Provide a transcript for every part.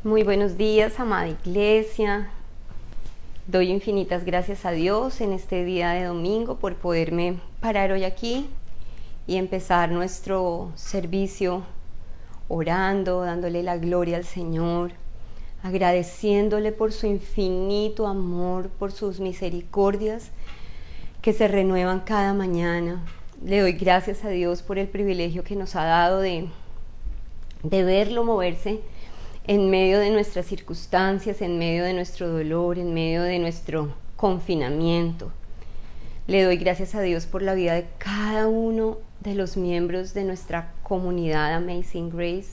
Muy buenos días, amada iglesia. Doy infinitas gracias a Dios en este día de domingo por poderme parar hoy aquí y empezar nuestro servicio orando, dándole la gloria al Señor, agradeciéndole por su infinito amor, por sus misericordias que se renuevan cada mañana. Le doy gracias a Dios por el privilegio que nos ha dado de verlo moverse en medio de nuestras circunstancias, en medio de nuestro dolor, en medio de nuestro confinamiento. Le doy gracias a Dios por la vida de cada uno de los miembros de nuestra comunidad Amazing Grace.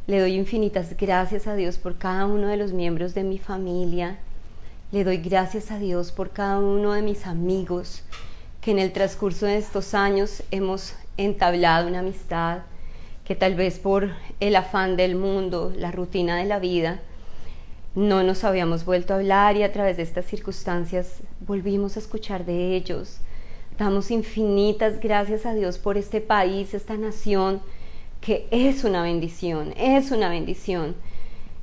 Le doy infinitas gracias a Dios por cada uno de los miembros de mi familia. Le doy gracias a Dios por cada uno de mis amigos que en el transcurso de estos años hemos entablado una amistad que tal vez por el afán del mundo, la rutina de la vida, no nos habíamos vuelto a hablar y a través de estas circunstancias volvimos a escuchar de ellos. Damos infinitas gracias a Dios por este país, esta nación, que es una bendición, es una bendición.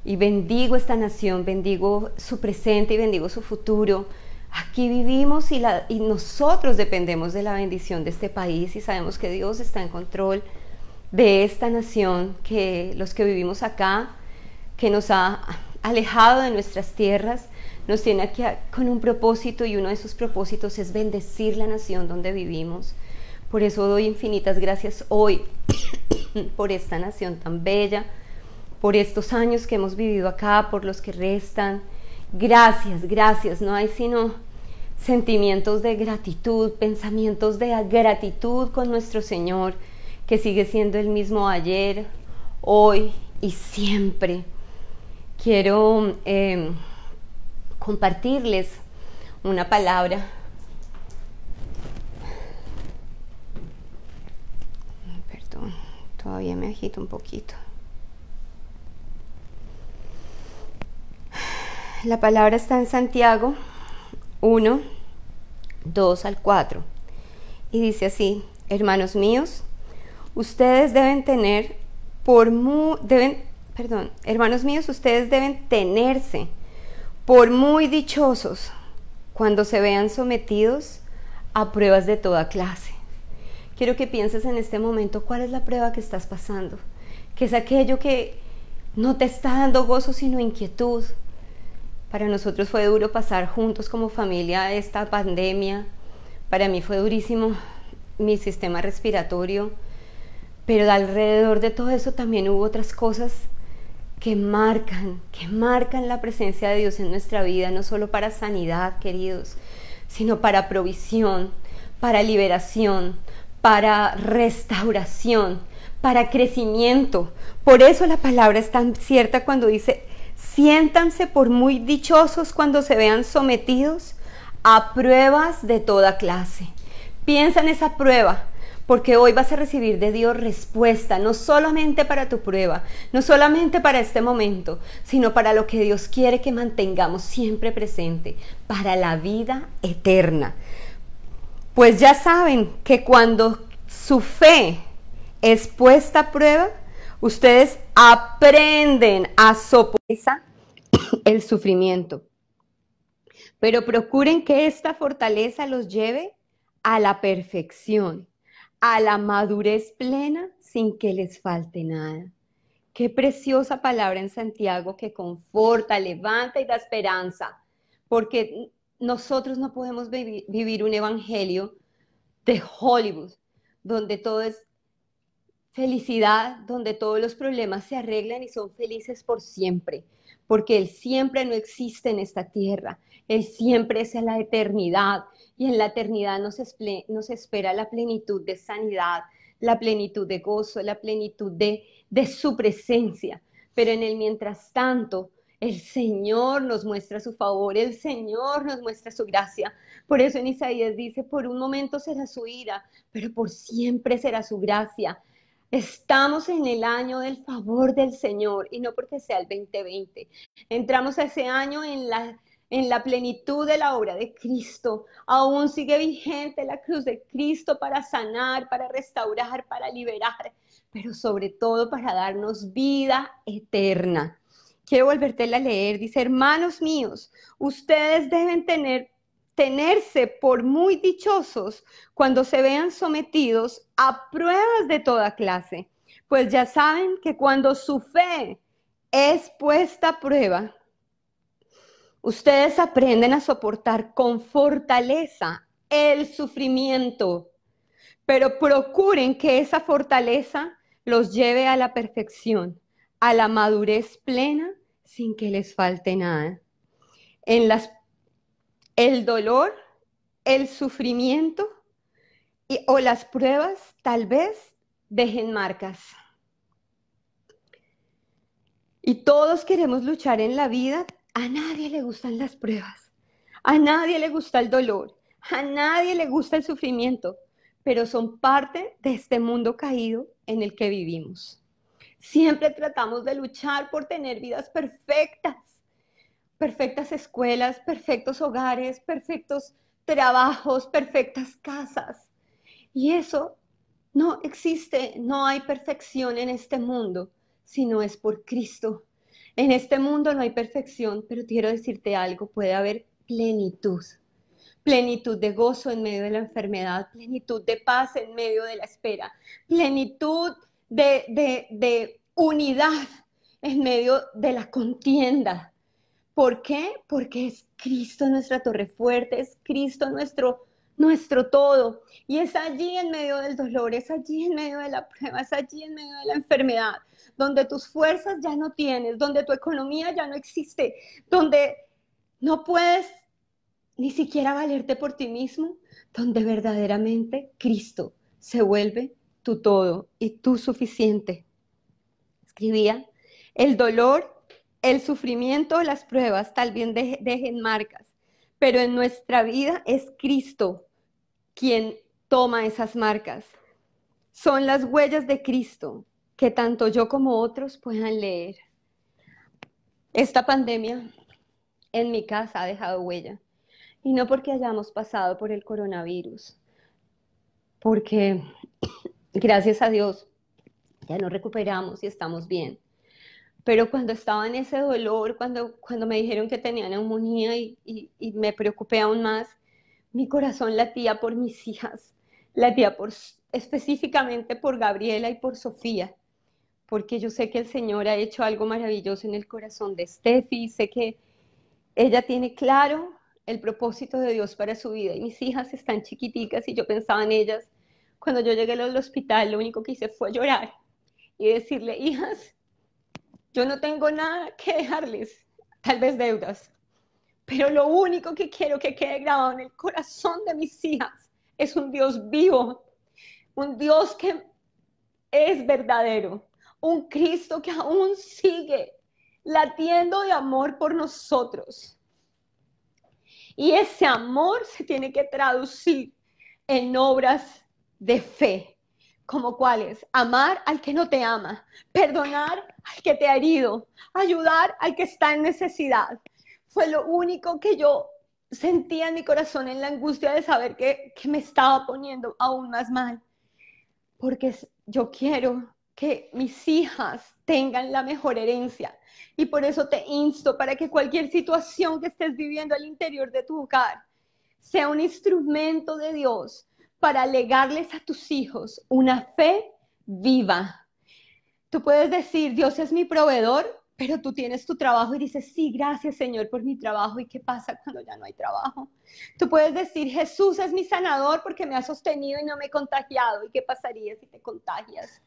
Y bendigo esta nación, bendigo su presente y bendigo su futuro. Aquí vivimos y nosotros dependemos de la bendición de este país y sabemos que Dios está en control de esta nación, que los que vivimos acá, que nos ha alejado de nuestras tierras, nos tiene aquí con un propósito, y uno de esos propósitos es bendecir la nación donde vivimos. Por eso doy infinitas gracias hoy por esta nación tan bella, por estos años que hemos vivido acá, por los que restan. Gracias, gracias. No hay sino sentimientos de gratitud, pensamientos de gratitud con nuestro Señor, que sigue siendo el mismo ayer, hoy y siempre. Quiero compartirles una palabra. Perdón, todavía me agito un poquito. La palabra está en Santiago 1, 2 al 4 y dice así: hermanos míos, ustedes deben tenerse por muy dichosos cuando se vean sometidos a pruebas de toda clase. Quiero que pienses en este momento cuál es la prueba que estás pasando, que es aquello que no te está dando gozo sino inquietud. Para nosotros fue duro pasar juntos como familia esta pandemia. Para mí fue durísimo mi sistema respiratorio, pero alrededor de todo eso también hubo otras cosas que marcan la presencia de Dios en nuestra vida, no solo para sanidad, queridos, sino para provisión, para liberación, para restauración, para crecimiento. Por eso la palabra es tan cierta cuando dice: siéntanse por muy dichosos cuando se vean sometidos a pruebas de toda clase. Piensa en esa prueba, porque hoy vas a recibir de Dios respuesta, no solamente para tu prueba, no solamente para este momento, sino para lo que Dios quiere que mantengamos siempre presente, para la vida eterna. Pues ya saben que cuando su fe es puesta a prueba, ustedes aprenden a soportar el sufrimiento. Pero procuren que esta fortaleza los lleve a la perfección, a la madurez plena, sin que les falte nada. Qué preciosa palabra en Santiago que conforta, levanta y da esperanza, porque nosotros no podemos vivir un evangelio de Hollywood, donde todo es felicidad, donde todos los problemas se arreglan y son felices por siempre, porque Él siempre no existe en esta tierra, Él siempre es en la eternidad, y en la eternidad nos espera la plenitud de sanidad, la plenitud de gozo, la plenitud de su presencia. Pero en el mientras tanto, el Señor nos muestra su favor, el Señor nos muestra su gracia. Por eso en Isaías dice: por un momento será su ira, pero por siempre será su gracia. Estamos en el año del favor del Señor, y no porque sea el 2020. Entramos a ese año en la plenitud de la obra de Cristo. Aún sigue vigente la cruz de Cristo para sanar, para restaurar, para liberar, pero sobre todo para darnos vida eterna. Quiero volvértela a leer. Dice, hermanos míos, ustedes deben tenerse por muy dichosos cuando se vean sometidos a pruebas de toda clase, pues ya saben que cuando su fe es puesta a prueba, ustedes aprenden a soportar con fortaleza el sufrimiento, pero procuren que esa fortaleza los lleve a la perfección, a la madurez plena, sin que les falte nada. El dolor, el sufrimiento o las pruebas tal vez dejen marcas. Y todos queremos luchar en la vida. A nadie le gustan las pruebas. A nadie le gusta el dolor. A nadie le gusta el sufrimiento. Pero son parte de este mundo caído en el que vivimos. Siempre tratamos de luchar por tener vidas perfectas. Perfectas escuelas, perfectos hogares, perfectos trabajos, perfectas casas. Y eso no existe, no hay perfección en este mundo, si no es por Cristo. En este mundo no hay perfección, pero quiero decirte algo, puede haber plenitud. Plenitud de gozo en medio de la enfermedad, plenitud de paz en medio de la espera, plenitud de unidad en medio de la contienda. ¿Por qué? Porque es Cristo nuestra torre fuerte, es Cristo nuestro todo. Y es allí en medio del dolor, es allí en medio de la prueba, es allí en medio de la enfermedad, donde tus fuerzas ya no tienes, donde tu economía ya no existe, donde no puedes ni siquiera valerte por ti mismo, donde verdaderamente Cristo se vuelve tu todo y tu suficiente. Escribía, el dolor, el sufrimiento, las pruebas tal vez dejen marcas, pero en nuestra vida es Cristo quien toma esas marcas. Son las huellas de Cristo que tanto yo como otros puedan leer. Esta pandemia en mi casa ha dejado huella. Y no porque hayamos pasado por el coronavirus, porque gracias a Dios ya nos recuperamos y estamos bien. Pero cuando estaba en ese dolor, cuando me dijeron que tenía neumonía y me preocupé aún más, mi corazón latía por mis hijas, latía específicamente por Gabriela y por Sofía, porque yo sé que el Señor ha hecho algo maravilloso en el corazón de Steffi, sé que ella tiene claro el propósito de Dios para su vida y mis hijas están chiquiticas y yo pensaba en ellas. Cuando yo llegué al hospital, lo único que hice fue llorar y decirle, hijas, yo no tengo nada que dejarles, tal vez deudas, pero lo único que quiero que quede grabado en el corazón de mis hijas es un Dios vivo, un Dios que es verdadero, un Cristo que aún sigue latiendo de amor por nosotros. Y ese amor se tiene que traducir en obras de fe, como cuáles: amar al que no te ama, perdonar al que te ha herido, ayudar al que está en necesidad. Fue lo único que yo sentía en mi corazón, en la angustia de saber que me estaba poniendo aún más mal. Porque yo quiero que mis hijas tengan la mejor herencia. Y por eso te insto para que cualquier situación que estés viviendo al interior de tu hogar sea un instrumento de Dios para legarles a tus hijos una fe viva. Tú puedes decir, Dios es mi proveedor, pero tú tienes tu trabajo y dices, sí, gracias Señor por mi trabajo. ¿Y qué pasa cuando ya no hay trabajo? Tú puedes decir, Jesús es mi sanador porque me ha sostenido y no me he contagiado. ¿Y qué pasaría si te contagias?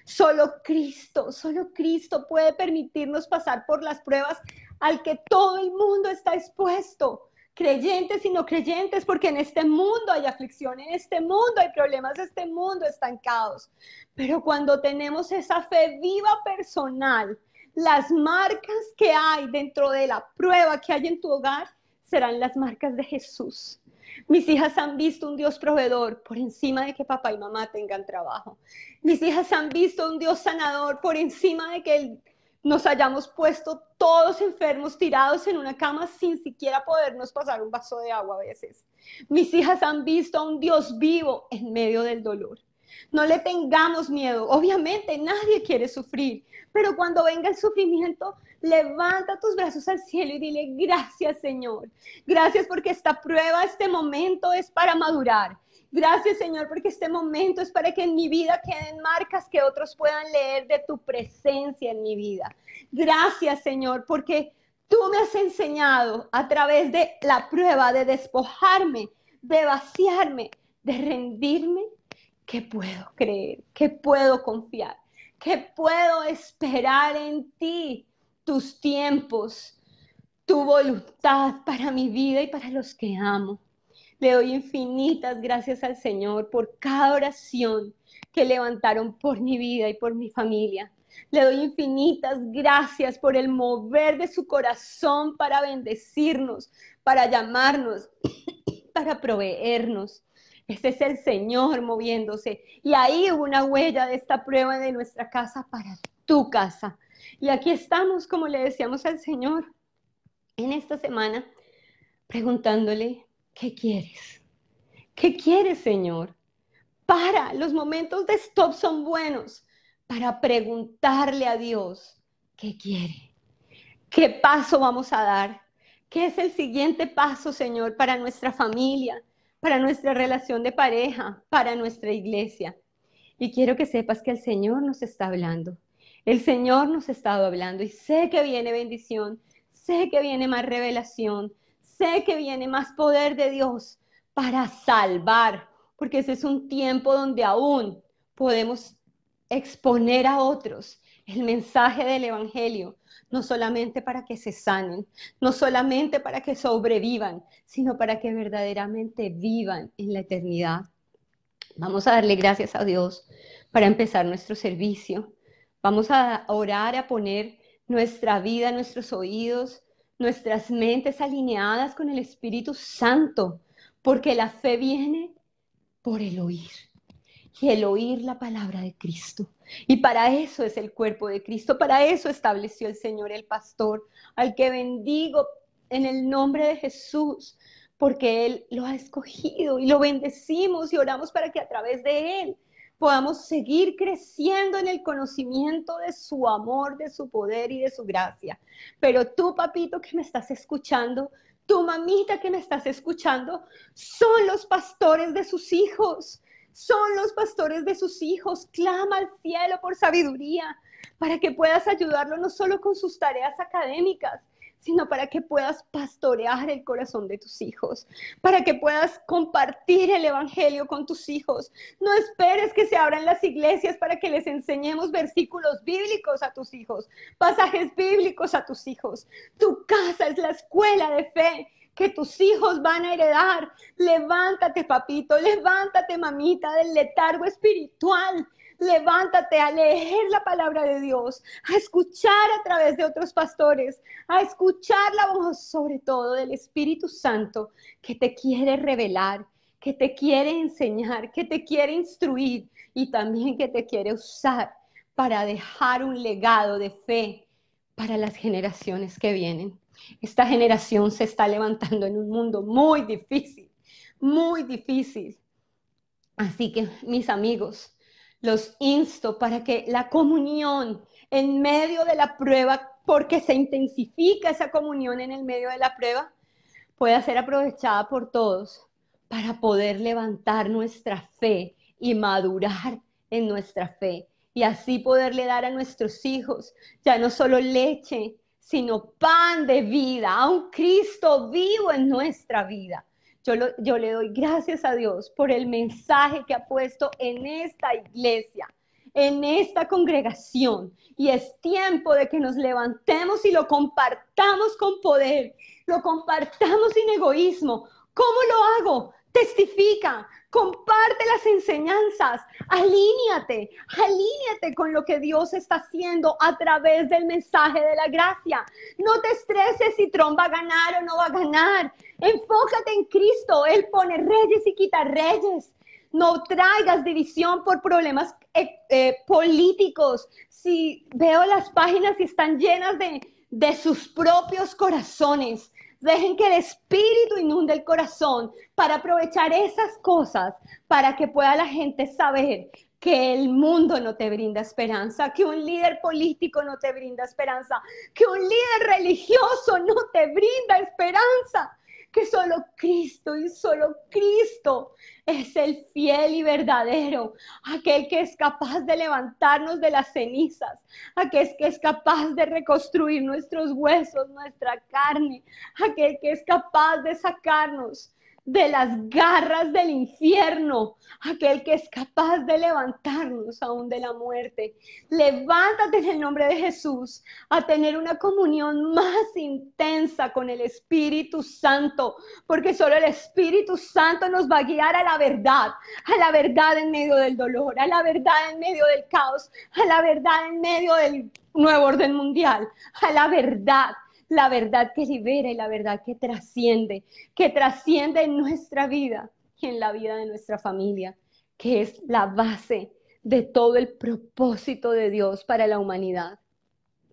Solo Cristo puede permitirnos pasar por las pruebas al que todo el mundo está expuesto. Creyentes y no creyentes, porque en este mundo hay aflicción, en este mundo hay problemas, este mundo está en caos. Pero cuando tenemos esa fe viva personal, las marcas que hay dentro de la prueba que hay en tu hogar serán las marcas de Jesús. Mis hijas han visto un Dios proveedor por encima de que papá y mamá tengan trabajo. Mis hijas han visto un Dios sanador por encima de que nos hayamos puesto todos enfermos, tirados en una cama sin siquiera podernos pasar un vaso de agua a veces. Mis hijas han visto a un Dios vivo en medio del dolor. No le tengamos miedo. Obviamente nadie quiere sufrir, pero cuando venga el sufrimiento, levanta tus brazos al cielo y dile: gracias, Señor. Gracias porque esta prueba, este momento es para madurar. Gracias, Señor, porque este momento es para que en mi vida queden marcas que otros puedan leer de tu presencia en mi vida. Gracias, Señor, porque tú me has enseñado a través de la prueba de despojarme, de vaciarme, de rendirme, que puedo creer, que puedo confiar, que puedo esperar en ti, tus tiempos, tu voluntad para mi vida y para los que amo. Le doy infinitas gracias al Señor por cada oración que levantaron por mi vida y por mi familia. Le doy infinitas gracias por el mover de su corazón para bendecirnos, para llamarnos, para proveernos. Ese es el Señor moviéndose. Y ahí hubo una huella de esta prueba de nuestra casa para tu casa. Y aquí estamos, como le decíamos al Señor en esta semana, preguntándole: ¿qué quieres? ¿Qué quieres, Señor? Los momentos de stop son buenos para preguntarle a Dios: ¿qué quiere? ¿Qué paso vamos a dar? ¿Qué es el siguiente paso, Señor, para nuestra familia, para nuestra relación de pareja, para nuestra iglesia? Y quiero que sepas que el Señor nos está hablando. El Señor nos ha estado hablando y sé que viene bendición, sé que viene más revelación, sé que viene más poder de Dios para salvar, porque ese es un tiempo donde aún podemos exponer a otros el mensaje del Evangelio, no solamente para que se sanen, no solamente para que sobrevivan, sino para que verdaderamente vivan en la eternidad. Vamos a darle gracias a Dios para empezar nuestro servicio. Vamos a orar, a poner nuestra vida, nuestros oídos, nuestras mentes alineadas con el Espíritu Santo, porque la fe viene por el oír. Y el oír la palabra de Cristo. Y para eso es el cuerpo de Cristo, para eso estableció el Señor el pastor, al que bendigo en el nombre de Jesús, porque Él lo ha escogido y lo bendecimos y oramos para que a través de Él podamos seguir creciendo en el conocimiento de su amor, de su poder y de su gracia. Pero tú, papito, que me estás escuchando, tu mamita que me estás escuchando, son los pastores de sus hijos. Son los pastores de sus hijos. Clama al cielo por sabiduría para que puedas ayudarlo no solo con sus tareas académicas, sino para que puedas pastorear el corazón de tus hijos, para que puedas compartir el evangelio con tus hijos. No esperes que se abran las iglesias para que les enseñemos versículos bíblicos a tus hijos, pasajes bíblicos a tus hijos. Tu casa es la escuela de fe que tus hijos van a heredar. Levántate, papito, levántate, mamita, del letargo espiritual. Levántate a leer la palabra de Dios, a escuchar a través de otros pastores, a escuchar la voz sobre todo del Espíritu Santo que te quiere revelar, que te quiere enseñar, que te quiere instruir y también que te quiere usar para dejar un legado de fe para las generaciones que vienen. Esta generación se está levantando en un mundo muy difícil, muy difícil. Así que, mis amigos, los insto para que la comunión en medio de la prueba, porque se intensifica esa comunión en el medio de la prueba, pueda ser aprovechada por todos para poder levantar nuestra fe y madurar en nuestra fe. Y así poderle dar a nuestros hijos ya no solo leche, sino pan de vida, a un Cristo vivo en nuestra vida. Yo le doy gracias a Dios por el mensaje que ha puesto en esta iglesia, en esta congregación. Y es tiempo de que nos levantemos y lo compartamos con poder, lo compartamos sin egoísmo. ¿Cómo lo hago? Testifica, comparte las enseñanzas, alíñate con lo que Dios está haciendo a través del mensaje de la gracia. No te estreses si Trump va a ganar o no va a ganar. Enfócate en Cristo. Él pone reyes y quita reyes. No traigas división por problemas políticos. Si veo las páginas y están llenas de sus propios corazones, Dejen que el Espíritu inunde el corazón para aprovechar esas cosas, para que pueda la gente saber que el mundo no te brinda esperanza, que un líder político no te brinda esperanza, que un líder religioso no te brinda esperanza, que solo Cristo y solo Cristo es el fiel y verdadero, aquel que es capaz de levantarnos de las cenizas, aquel que es capaz de reconstruir nuestros huesos, nuestra carne, aquel que es capaz de sacarnos de las garras del infierno, aquel que es capaz de levantarnos aún de la muerte. Levántate en el nombre de Jesús a tener una comunión más intensa con el Espíritu Santo, porque solo el Espíritu Santo nos va a guiar a la verdad en medio del dolor, a la verdad en medio del caos, a la verdad en medio del nuevo orden mundial, a la verdad que libera y la verdad que trasciende en nuestra vida y en la vida de nuestra familia, que es la base de todo el propósito de Dios para la humanidad.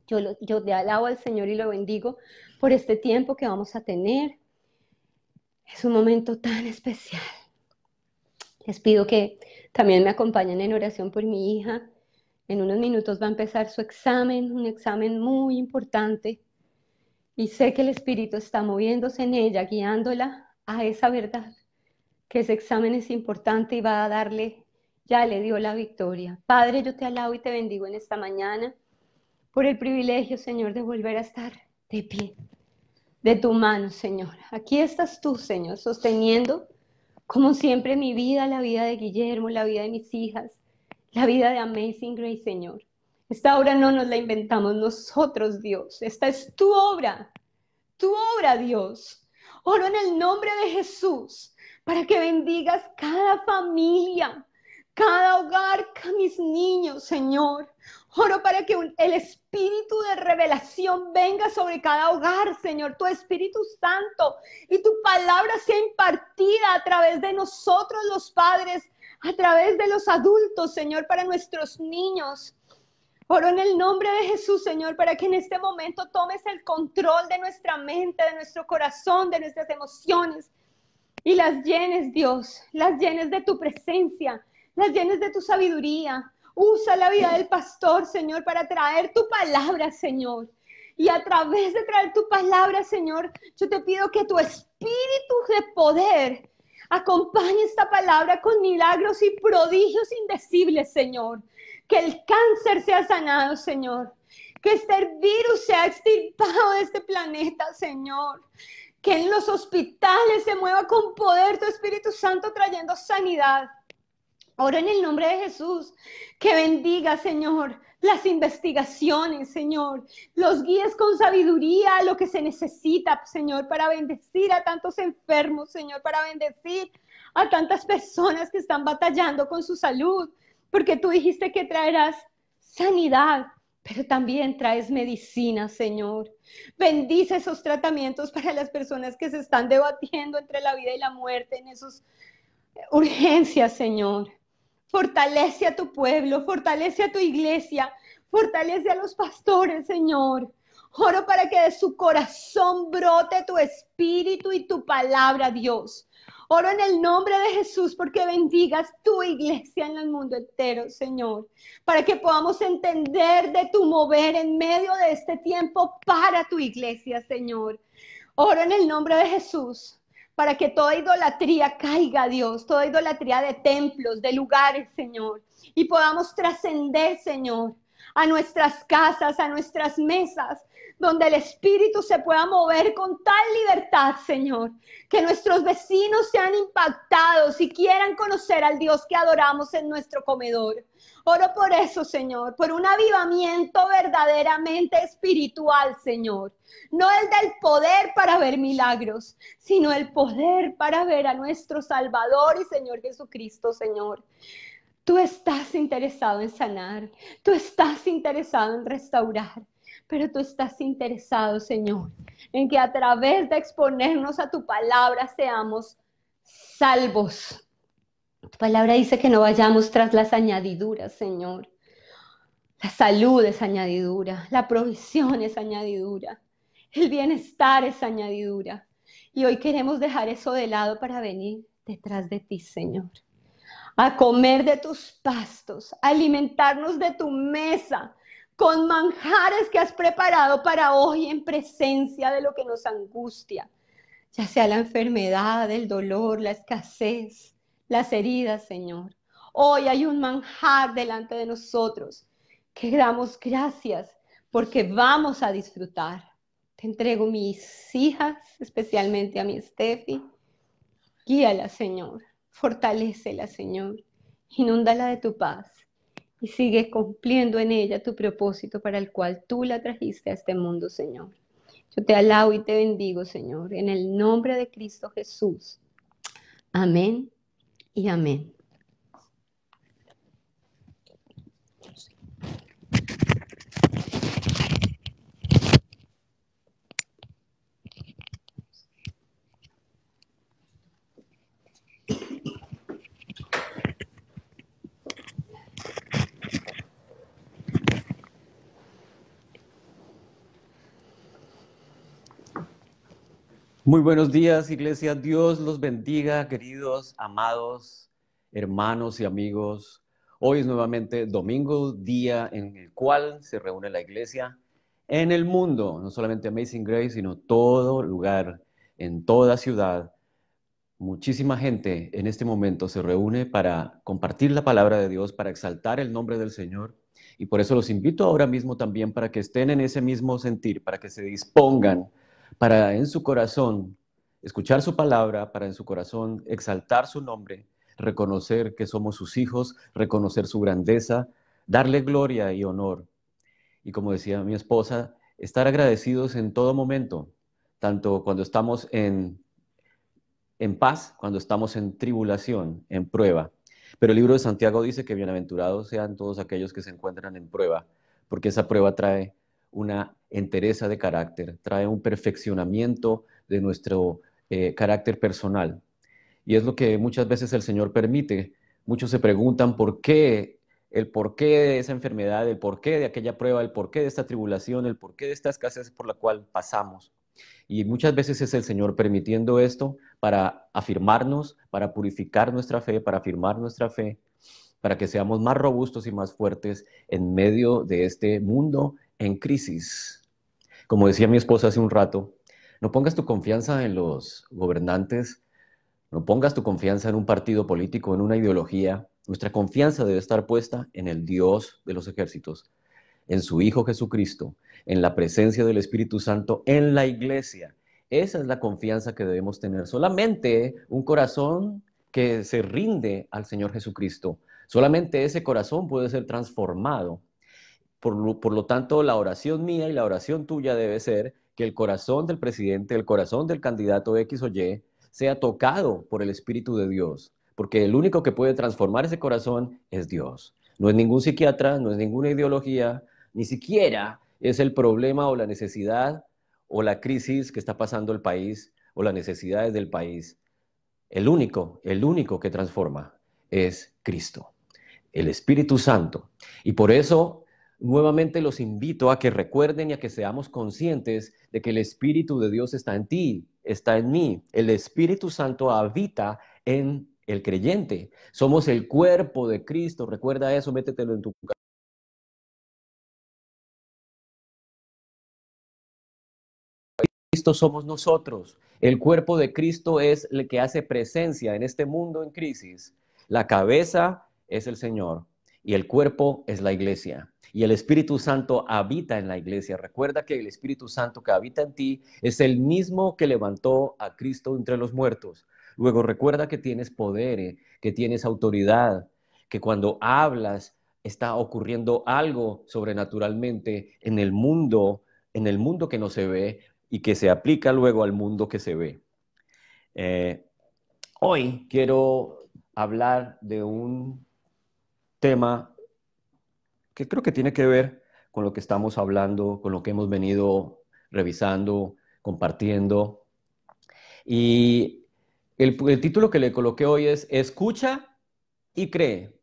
Yo te alabo al Señor y lo bendigo por este tiempo que vamos a tener. Es un momento tan especial. Les pido que también me acompañen en oración por mi hija. En unos minutos va a empezar su examen, un examen muy importante. Y sé que el Espíritu está moviéndose en ella, guiándola a esa verdad, que ese examen es importante y va a darle, ya le dio la victoria. Padre, yo te alabo y te bendigo en esta mañana por el privilegio, Señor, de volver a estar de pie, de tu mano, Señor. Aquí estás tú, Señor, sosteniendo, como siempre, mi vida, la vida de Guillermo, la vida de mis hijas, la vida de Amazing Grace, Señor. Esta obra no nos la inventamos nosotros, Dios. Esta es tu obra, Dios. Oro en el nombre de Jesús para que bendigas cada familia, cada hogar, mis niños, Señor. Oro para que el espíritu de revelación venga sobre cada hogar, Señor, tu Espíritu Santo, y tu palabra sea impartida a través de nosotros los padres, a través de los adultos, Señor, para nuestros niños. Oro en el nombre de Jesús, Señor, para que en este momento tomes el control de nuestra mente, de nuestro corazón, de nuestras emociones, y las llenes, Dios, las llenes de tu presencia, las llenes de tu sabiduría. Usa la vida del pastor, Señor, para traer tu palabra, Señor. Y a través de traer tu palabra, Señor, yo te pido que tu espíritu de poder acompañe esta palabra con milagros y prodigios indecibles, Señor. Que el cáncer sea sanado, Señor. Que este virus sea extirpado de este planeta, Señor. Que en los hospitales se mueva con poder tu Espíritu Santo trayendo sanidad. Oro en el nombre de Jesús, que bendiga, Señor, las investigaciones, Señor. Los guíes con sabiduría lo que se necesita, Señor, para bendecir a tantos enfermos, Señor, para bendecir a tantas personas que están batallando con su salud. Porque tú dijiste que traerás sanidad, pero también traes medicina, Señor. Bendice esos tratamientos para las personas que se están debatiendo entre la vida y la muerte en esas urgencias, Señor. Fortalece a tu pueblo, fortalece a tu iglesia, fortalece a los pastores, Señor. Oro para que de su corazón brote tu espíritu y tu palabra, Dios. Oro en el nombre de Jesús porque bendigas tu iglesia en el mundo entero, Señor, para que podamos entender de tu mover en medio de este tiempo para tu iglesia, Señor. Oro en el nombre de Jesús para que toda idolatría caiga, Dios, toda idolatría de templos, de lugares, Señor, y podamos trascender, Señor, a nuestras casas, a nuestras mesas, donde el Espíritu se pueda mover con tal libertad, Señor, que nuestros vecinos sean impactados y quieran conocer al Dios que adoramos en nuestro comedor. Oro por eso, Señor, por un avivamiento verdaderamente espiritual, Señor. No el del poder para ver milagros, sino el poder para ver a nuestro Salvador y Señor Jesucristo, Señor. Tú estás interesado en sanar, tú estás interesado en restaurar, pero tú estás interesado, Señor, en que a través de exponernos a tu palabra seamos salvos. Tu palabra dice que no vayamos tras las añadiduras, Señor. La salud es añadidura, la provisión es añadidura, El bienestar es añadidura. Y hoy queremos dejar eso de lado para venir detrás de ti, Señor. A comer de tus pastos, a alimentarnos de tu mesa, con manjares que has preparado para hoy en presencia de lo que nos angustia, ya sea la enfermedad, el dolor, la escasez, las heridas, Señor. Hoy hay un manjar delante de nosotros que damos gracias porque vamos a disfrutar. Te entrego mis hijas, especialmente a mi Steffi. Guíala, Señor. Fortalécela, Señor. Inúndala de tu paz y sigue cumpliendo en ella tu propósito para el cual tú la trajiste a este mundo, Señor. Yo te alabo y te bendigo, Señor, en el nombre de Cristo Jesús. Amén y amén. Muy buenos días, iglesia. Dios los bendiga, queridos, amados, hermanos y amigos. Hoy es nuevamente domingo, día en el cual se reúne la iglesia en el mundo, no solamente Amazing Grace, sino todo lugar, en toda ciudad. Muchísima gente en este momento se reúne para compartir la palabra de Dios, para exaltar el nombre del Señor. Y por eso los invito ahora mismo también para que estén en ese mismo sentir, para que se dispongan para en su corazón escuchar su palabra, para en su corazón exaltar su nombre, reconocer que somos sus hijos, reconocer su grandeza, darle gloria y honor. Y como decía mi esposa, estar agradecidos en todo momento, tanto cuando estamos en paz, cuando estamos en tribulación, en prueba. Pero el libro de Santiago dice que bienaventurados sean todos aquellos que se encuentran en prueba, porque esa prueba trae una entereza de carácter, trae un perfeccionamiento de nuestro carácter personal. Y es lo que muchas veces el Señor permite. Muchos se preguntan el porqué de esa enfermedad, el porqué de aquella prueba, el porqué de esta tribulación, el porqué de esta escasez por la cual pasamos. Y muchas veces es el Señor permitiendo esto para afirmarnos, para purificar nuestra fe, para afirmar nuestra fe, para que seamos más robustos y más fuertes en medio de este mundo en crisis. Como decía mi esposa hace un rato, no pongas tu confianza en los gobernantes, no pongas tu confianza en un partido político, en una ideología. Nuestra confianza debe estar puesta en el Dios de los ejércitos, en su Hijo Jesucristo, en la presencia del Espíritu Santo, en la iglesia. Esa es la confianza que debemos tener. Solamente un corazón que se rinde al Señor Jesucristo, solamente ese corazón puede ser transformado. Por lo tanto, la oración mía y la oración tuya debe ser que el corazón del presidente, el corazón del candidato X o Y, sea tocado por el Espíritu de Dios, porque el único que puede transformar ese corazón es Dios. No es ningún psiquiatra, no es ninguna ideología, ni siquiera es el problema o la necesidad o la crisis que está pasando el país o las necesidades del país. El único que transforma es Cristo, el Espíritu Santo. Y por eso nuevamente los invito a que recuerden y a que seamos conscientes de que el Espíritu de Dios está en ti, está en mí. El Espíritu Santo habita en el creyente. Somos el cuerpo de Cristo. Recuerda eso, métetelo en tu cabeza. Cristo somos nosotros. El cuerpo de Cristo es el que hace presencia en este mundo en crisis. La cabeza es el Señor y el cuerpo es la iglesia. Y el Espíritu Santo habita en la iglesia. Recuerda que el Espíritu Santo que habita en ti es el mismo que levantó a Cristo entre los muertos. Luego recuerda que tienes poder, que tienes autoridad, que cuando hablas está ocurriendo algo sobrenaturalmente en el mundo que no se ve, y que se aplica luego al mundo que se ve. Hoy quiero hablar de un tema que creo que tiene que ver con lo que estamos hablando, con lo que hemos venido revisando, compartiendo. Y el título que le coloqué hoy es Escucha y cree.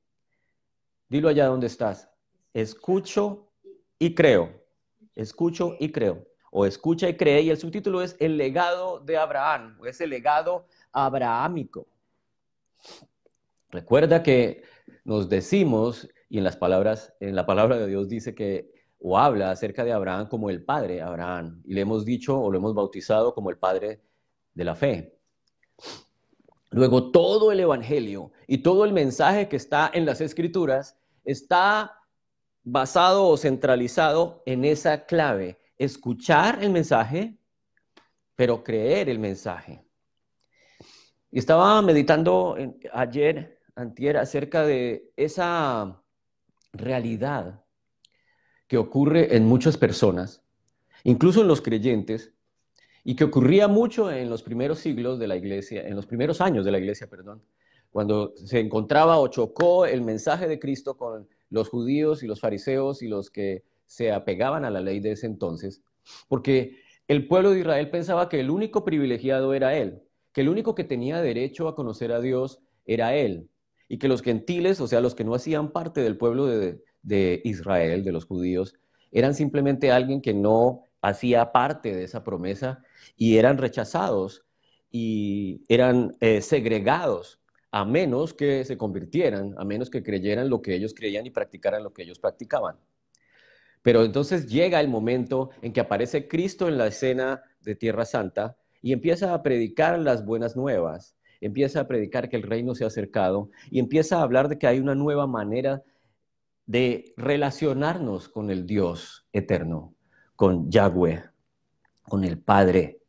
Dilo allá donde estás. Escucho y creo. Escucho y creo. o escucha y cree, y el subtítulo es el legado de Abraham, o es el legado abrahámico. Recuerda que nos decimos, y en la palabra de Dios dice que, o habla acerca de Abraham como el padre Abraham, y le hemos dicho o lo hemos bautizado como el padre de la fe. Luego, todo el evangelio y todo el mensaje que está en las escrituras está basado o centralizado en esa clave: escuchar el mensaje, pero creer el mensaje. Y estaba meditando antier, acerca de esa realidad que ocurre en muchas personas, incluso en los creyentes, y que ocurría mucho en los primeros siglos de la iglesia, en los primeros años de la iglesia, perdón, cuando se encontraba o chocó el mensaje de Cristo con los judíos y los fariseos y los que se apegaban a la ley de ese entonces, porque el pueblo de Israel pensaba que el único privilegiado era él, que el único que tenía derecho a conocer a Dios era él, y que los gentiles, o sea, los que no hacían parte del pueblo de Israel, de los judíos, eran simplemente alguien que no hacía parte de esa promesa y eran rechazados y eran segregados, a menos que se convirtieran, a menos que creyeran lo que ellos creían y practicaran lo que ellos practicaban. Pero entonces llega el momento en que aparece Cristo en la escena de Tierra Santa y empieza a predicar las buenas nuevas, empieza a predicar que el reino se ha acercado y empieza a hablar de que hay una nueva manera de relacionarnos con el Dios eterno, con Yahweh, con el Padre.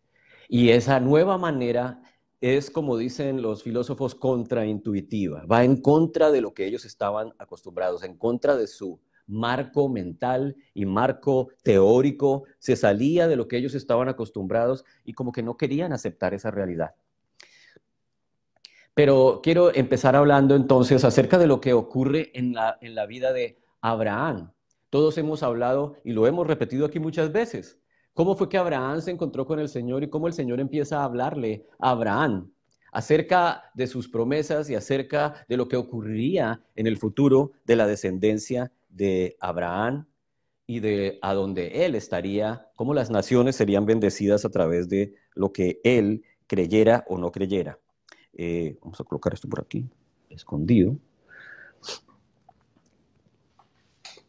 Y esa nueva manera es, como dicen los filósofos, contraintuitiva. Va en contra de lo que ellos estaban acostumbrados, en contra de su marco mental y marco teórico. Se salía de lo que ellos estaban acostumbrados y como que no querían aceptar esa realidad. Pero quiero empezar hablando entonces acerca de lo que ocurre en la vida de Abraham. Todos hemos hablado y lo hemos repetido aquí muchas veces. ¿Cómo fue que Abraham se encontró con el Señor y cómo el Señor empieza a hablarle a Abraham acerca de sus promesas y acerca de lo que ocurriría en el futuro de la descendencia de Abraham y de a donde él estaría, cómo las naciones serían bendecidas a través de lo que él creyera o no creyera? Vamos a colocar esto por aquí, escondido.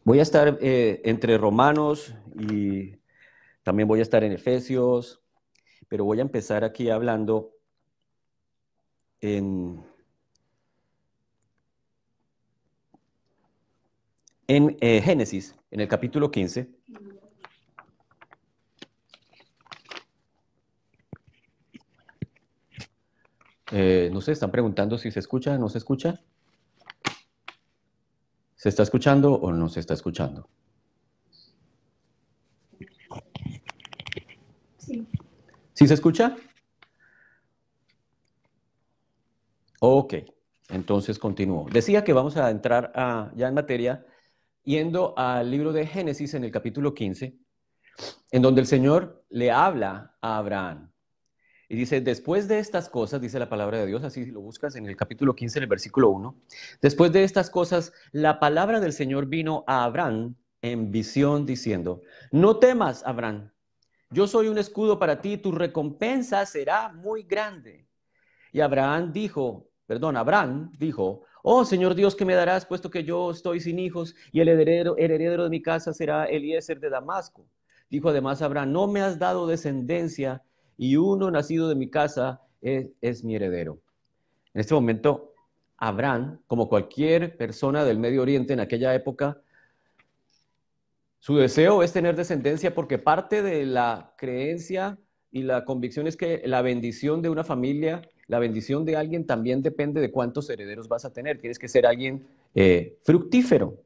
Voy a estar entre Romanos y también voy a estar en Efesios, pero voy a empezar aquí hablando en Génesis, en el capítulo 15. No sé, están preguntando si se escucha o no se escucha. ¿Se está escuchando o no se está escuchando? Sí. ¿Sí se escucha? Ok, entonces continúo. Decía que vamos a entrar ya en materia yendo al libro de Génesis en el capítulo 15, en donde el Señor le habla a Abraham. Y dice, después de estas cosas, dice la palabra de Dios, así lo buscas en el capítulo 15, en el versículo 1, después de estas cosas, la palabra del Señor vino a Abraham en visión diciendo, no temas, Abraham, yo soy un escudo para ti, tu recompensa será muy grande. Y Abraham dijo, oh Señor Dios, ¿qué me darás, puesto que yo estoy sin hijos y el heredero de mi casa será Eliezer de Damasco? Dijo además Abraham, no me has dado descendencia y uno nacido de mi casa es mi heredero. En este momento, Abraham, como cualquier persona del Medio Oriente en aquella época, su deseo es tener descendencia porque parte de la creencia y la convicción es que la bendición de una familia, la bendición de alguien también depende de cuántos herederos vas a tener. Tienes que ser alguien fructífero.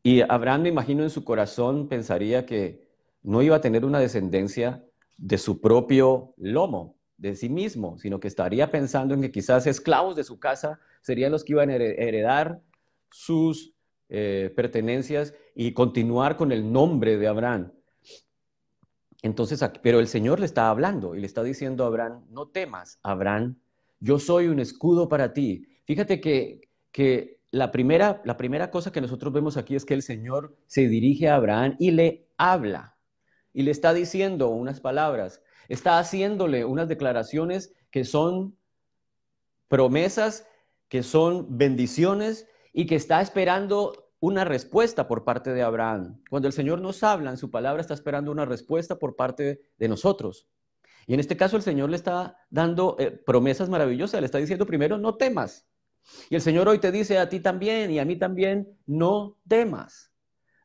Y Abraham, me imagino, en su corazón pensaría que no iba a tener una descendencia de su propio lomo, de sí mismo, sino que estaría pensando en que quizás esclavos de su casa serían los que iban a heredar sus pertenencias y continuar con el nombre de Abraham. Entonces, pero el Señor le está hablando y le está diciendo a Abraham, no temas, Abraham, yo soy un escudo para ti. Fíjate que la primera cosa que nosotros vemos aquí es que el Señor se dirige a Abraham y le habla. y le está diciendo unas palabras, está haciéndole unas declaraciones que son promesas, que son bendiciones y que está esperando una respuesta por parte de Abraham. Cuando el Señor nos habla en su palabra, está esperando una respuesta por parte de nosotros. Y en este caso el Señor le está dando promesas maravillosas, le está diciendo primero, no temas. Y el Señor hoy te dice a ti también y a mí también, no temas.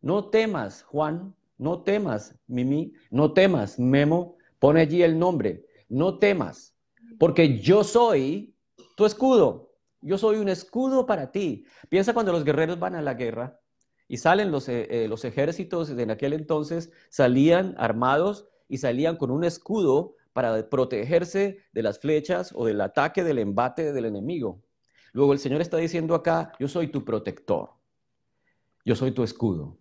No temas, Juan, no temas, Mimi, no temas, Memo, pone allí el nombre, no temas, porque yo soy tu escudo, yo soy un escudo para ti. Piensa cuando los guerreros van a la guerra y salen los ejércitos de en aquel entonces, salían armados y salían con un escudo para protegerse de las flechas o del ataque, del embate del enemigo. Luego el Señor está diciendo acá, yo soy tu protector, yo soy tu escudo.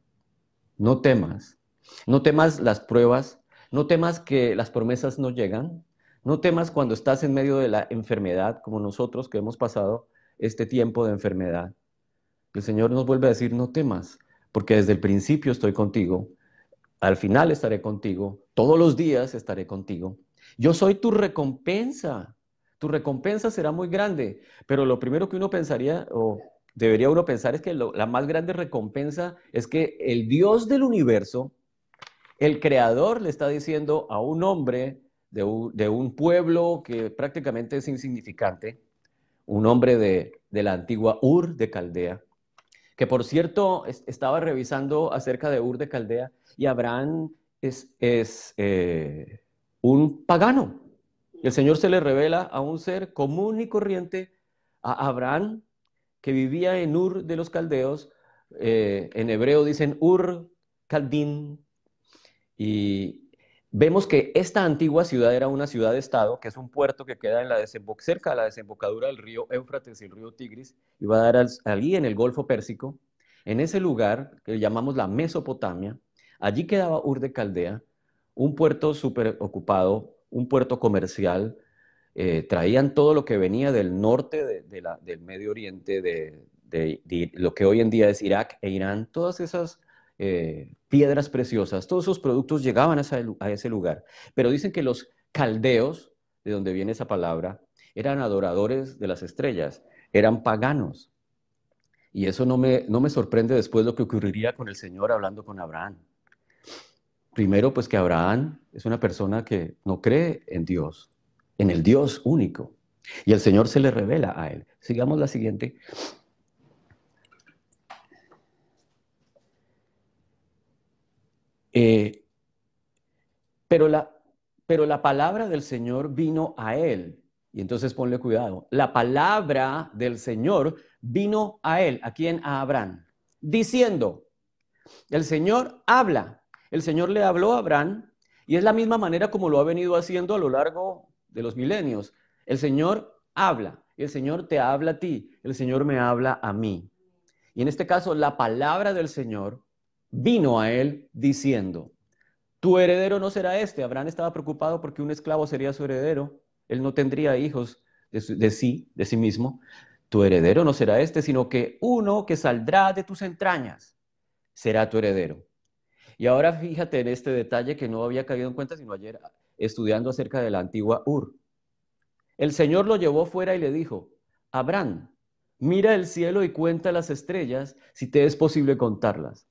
No temas, no temas las pruebas, no temas que las promesas no llegan, no temas cuando estás en medio de la enfermedad, como nosotros que hemos pasado este tiempo de enfermedad. El Señor nos vuelve a decir, no temas, porque desde el principio estoy contigo, al final estaré contigo, todos los días estaré contigo. Yo soy tu recompensa será muy grande, pero lo primero que uno pensaría, o debería uno pensar, es que la más grande recompensa es que el Dios del universo, el Creador, le está diciendo a un hombre de un pueblo que prácticamente es insignificante, un hombre de la antigua Ur de Caldea, que por cierto estaba revisando acerca de Ur de Caldea, y Abraham es un pagano. El Señor se le revela a un ser común y corriente, a Abraham, que vivía en Ur de los Caldeos. En hebreo dicen Ur Caldín, y vemos que esta antigua ciudad era una ciudad-estado, que es un puerto que queda en cerca de la desembocadura del río Éufrates y el río Tigris, y va a dar allí en el Golfo Pérsico. En ese lugar, que llamamos la Mesopotamia, allí quedaba Ur de Caldea, un puerto súper ocupado, un puerto comercial. Traían todo lo que venía del norte del Medio Oriente, de lo que hoy en día es Irak e Irán, todas esas piedras preciosas, todos esos productos llegaban a ese lugar. Pero dicen que los caldeos, de donde viene esa palabra, eran adoradores de las estrellas, eran paganos. Y eso no me sorprende después lo que ocurriría con el Señor hablando con Abraham. Primero, pues que Abraham es una persona que no cree en Dios, en el Dios único. Y el Señor se le revela a él. Sigamos la siguiente. Pero la palabra del Señor vino a él. Y entonces ponle cuidado. La palabra del Señor vino a él. ¿A quién? A Abraham. Diciendo, el Señor habla. El Señor le habló a Abraham y es la misma manera como lo ha venido haciendo a lo largo de los milenios. El Señor habla. El Señor te habla a ti. El Señor me habla a mí. Y en este caso, la palabra del Señor vino a él diciendo, tu heredero no será este. Abraham estaba preocupado porque un esclavo sería su heredero. Él no tendría hijos de sí mismo. Tu heredero no será este, sino que uno que saldrá de tus entrañas será tu heredero. Y ahora fíjate en este detalle que no había caído en cuenta sino ayer estudiando acerca de la antigua Ur. El Señor lo llevó fuera y le dijo, Abraham, mira el cielo y cuenta las estrellas si te es posible contarlas.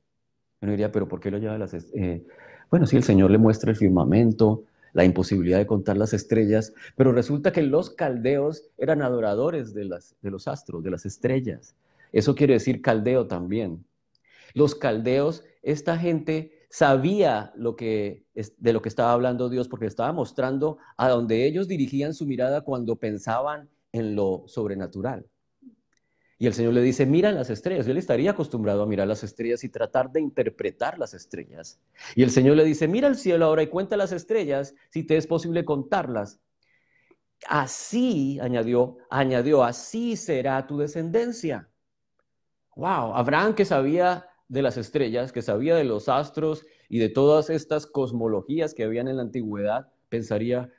Uno diría, pero ¿por qué lo lleva a las estrellas? Bueno, sí, el Señor le muestra el firmamento, la imposibilidad de contar las estrellas, pero resulta que los caldeos eran adoradores de los astros, de las estrellas. Eso quiere decir caldeo también. Los caldeos, esta gente sabía de lo que estaba hablando Dios, porque estaba mostrando a donde ellos dirigían su mirada cuando pensaban en lo sobrenatural. Y el Señor le dice, mira las estrellas. Él estaría acostumbrado a mirar las estrellas y tratar de interpretar las estrellas. Y el Señor le dice, mira el cielo ahora y cuenta las estrellas si te es posible contarlas. Así, añadió, así será tu descendencia. Wow, Abraham, que sabía de las estrellas, que sabía de los astros y de todas estas cosmologías que habían en la antigüedad, pensaría,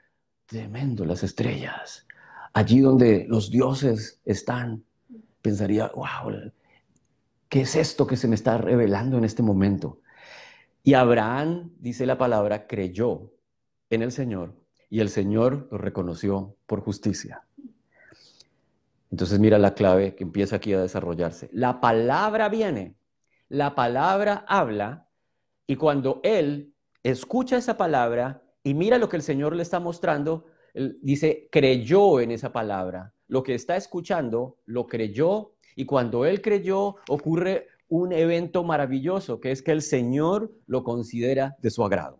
tremendo las estrellas, allí donde los dioses están. Pensaría, wow, ¿qué es esto que se me está revelando en este momento? Y Abraham, dice la palabra, creyó en el Señor y el Señor lo reconoció por justicia. Entonces mira la clave que empieza aquí a desarrollarse. La palabra viene, la palabra habla y cuando él escucha esa palabra y mira lo que el Señor le está mostrando, él dice, creyó en esa palabra. Lo que está escuchando, lo creyó y cuando él creyó ocurre un evento maravilloso que es que el Señor lo considera de su agrado.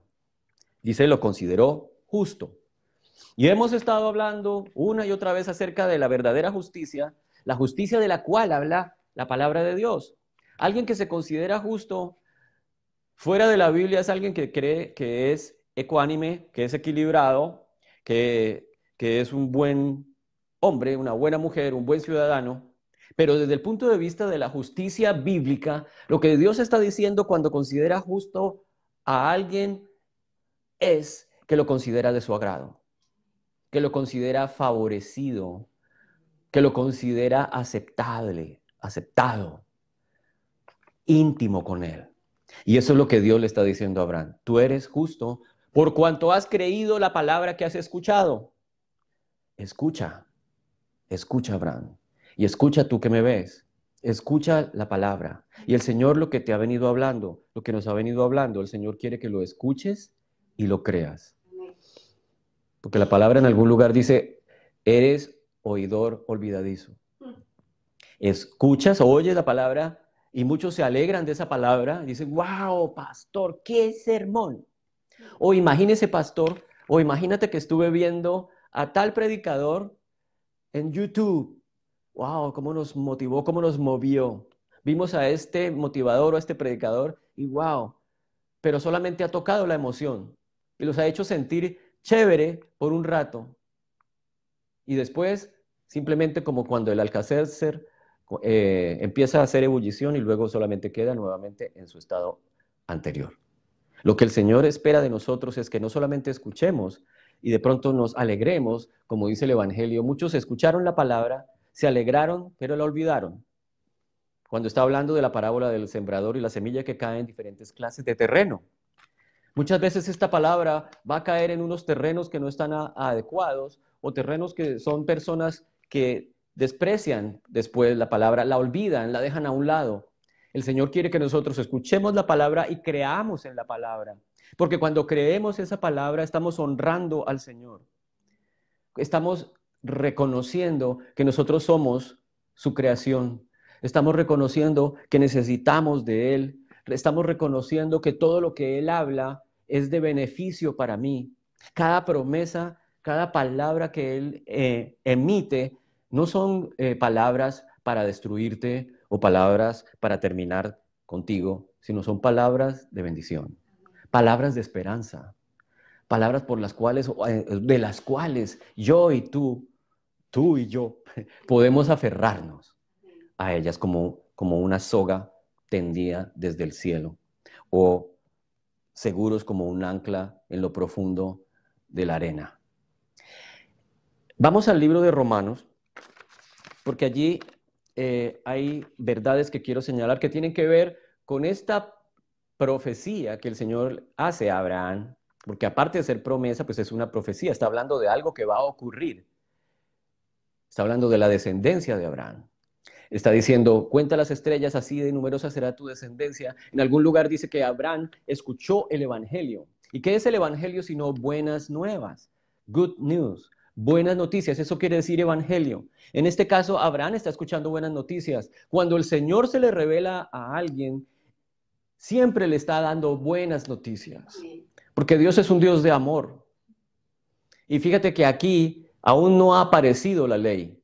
Dice, lo consideró justo. Y hemos estado hablando una y otra vez acerca de la verdadera justicia, la justicia de la cual habla la palabra de Dios. Alguien que se considera justo fuera de la Biblia es alguien que cree que es ecuánime, que es equilibrado, que es un buen hombre, una buena mujer, un buen ciudadano. Pero desde el punto de vista de la justicia bíblica, lo que Dios está diciendo cuando considera justo a alguien es que lo considera de su agrado, que lo considera favorecido, que lo considera aceptable, aceptado, íntimo con él. Y eso es lo que Dios le está diciendo a Abraham. Tú eres justo por cuanto has creído la palabra que has escuchado. Escucha, escucha, Abraham. Y escucha tú que me ves. Escucha la palabra. Y el Señor lo que te ha venido hablando, lo que nos ha venido hablando, el Señor quiere que lo escuches y lo creas. Porque la palabra en algún lugar dice, eres oidor olvidadizo. Escuchas o oyes la palabra y muchos se alegran de esa palabra y dicen, wow, pastor, qué sermón. O imagínese, pastor, o imagínate que estuve viendo a tal predicador en YouTube. Wow, cómo nos motivó, cómo nos movió. Vimos a este motivador o a este predicador y wow, pero solamente ha tocado la emoción y los ha hecho sentir chévere por un rato. Y después, simplemente como cuando el Alka-Seltzer empieza a hacer ebullición y luego solamente queda nuevamente en su estado anterior. Lo que el Señor espera de nosotros es que no solamente escuchemos y de pronto nos alegremos, como dice el Evangelio, muchos escucharon la palabra, se alegraron, pero la olvidaron. Cuando está hablando de la parábola del sembrador y la semilla que cae en diferentes clases de terreno. Muchas veces esta palabra va a caer en unos terrenos que no están adecuados o terrenos que son personas que desprecian después la palabra, la olvidan, la dejan a un lado. El Señor quiere que nosotros escuchemos la palabra y creamos en la palabra. Porque cuando creemos esa palabra estamos honrando al Señor. Estamos reconociendo que nosotros somos su creación. Estamos reconociendo que necesitamos de Él. Estamos reconociendo que todo lo que Él habla es de beneficio para mí. Cada promesa, cada palabra que Él emite, no son palabras para destruirte o palabras para terminar contigo, sino son palabras de bendición, palabras de esperanza, palabras por las cuales, de las cuales yo y tú y yo, podemos aferrarnos a ellas como una soga tendida desde el cielo o seguros como un ancla en lo profundo de la arena. Vamos al libro de Romanos, porque allí hay verdades que quiero señalar que tienen que ver con esta profecía que el Señor hace a Abraham, porque aparte de ser promesa, pues es una profecía, está hablando de algo que va a ocurrir. Está hablando de la descendencia de Abraham. Está diciendo, cuenta las estrellas, así de numerosa será tu descendencia. En algún lugar dice que Abraham escuchó el Evangelio. ¿Y qué es el Evangelio sino buenas nuevas? Good news, buenas noticias, eso quiere decir Evangelio. En este caso, Abraham está escuchando buenas noticias. Cuando el Señor se le revela a alguien, siempre le está dando buenas noticias. Porque Dios es un Dios de amor. Y fíjate que aquí aún no ha aparecido la ley.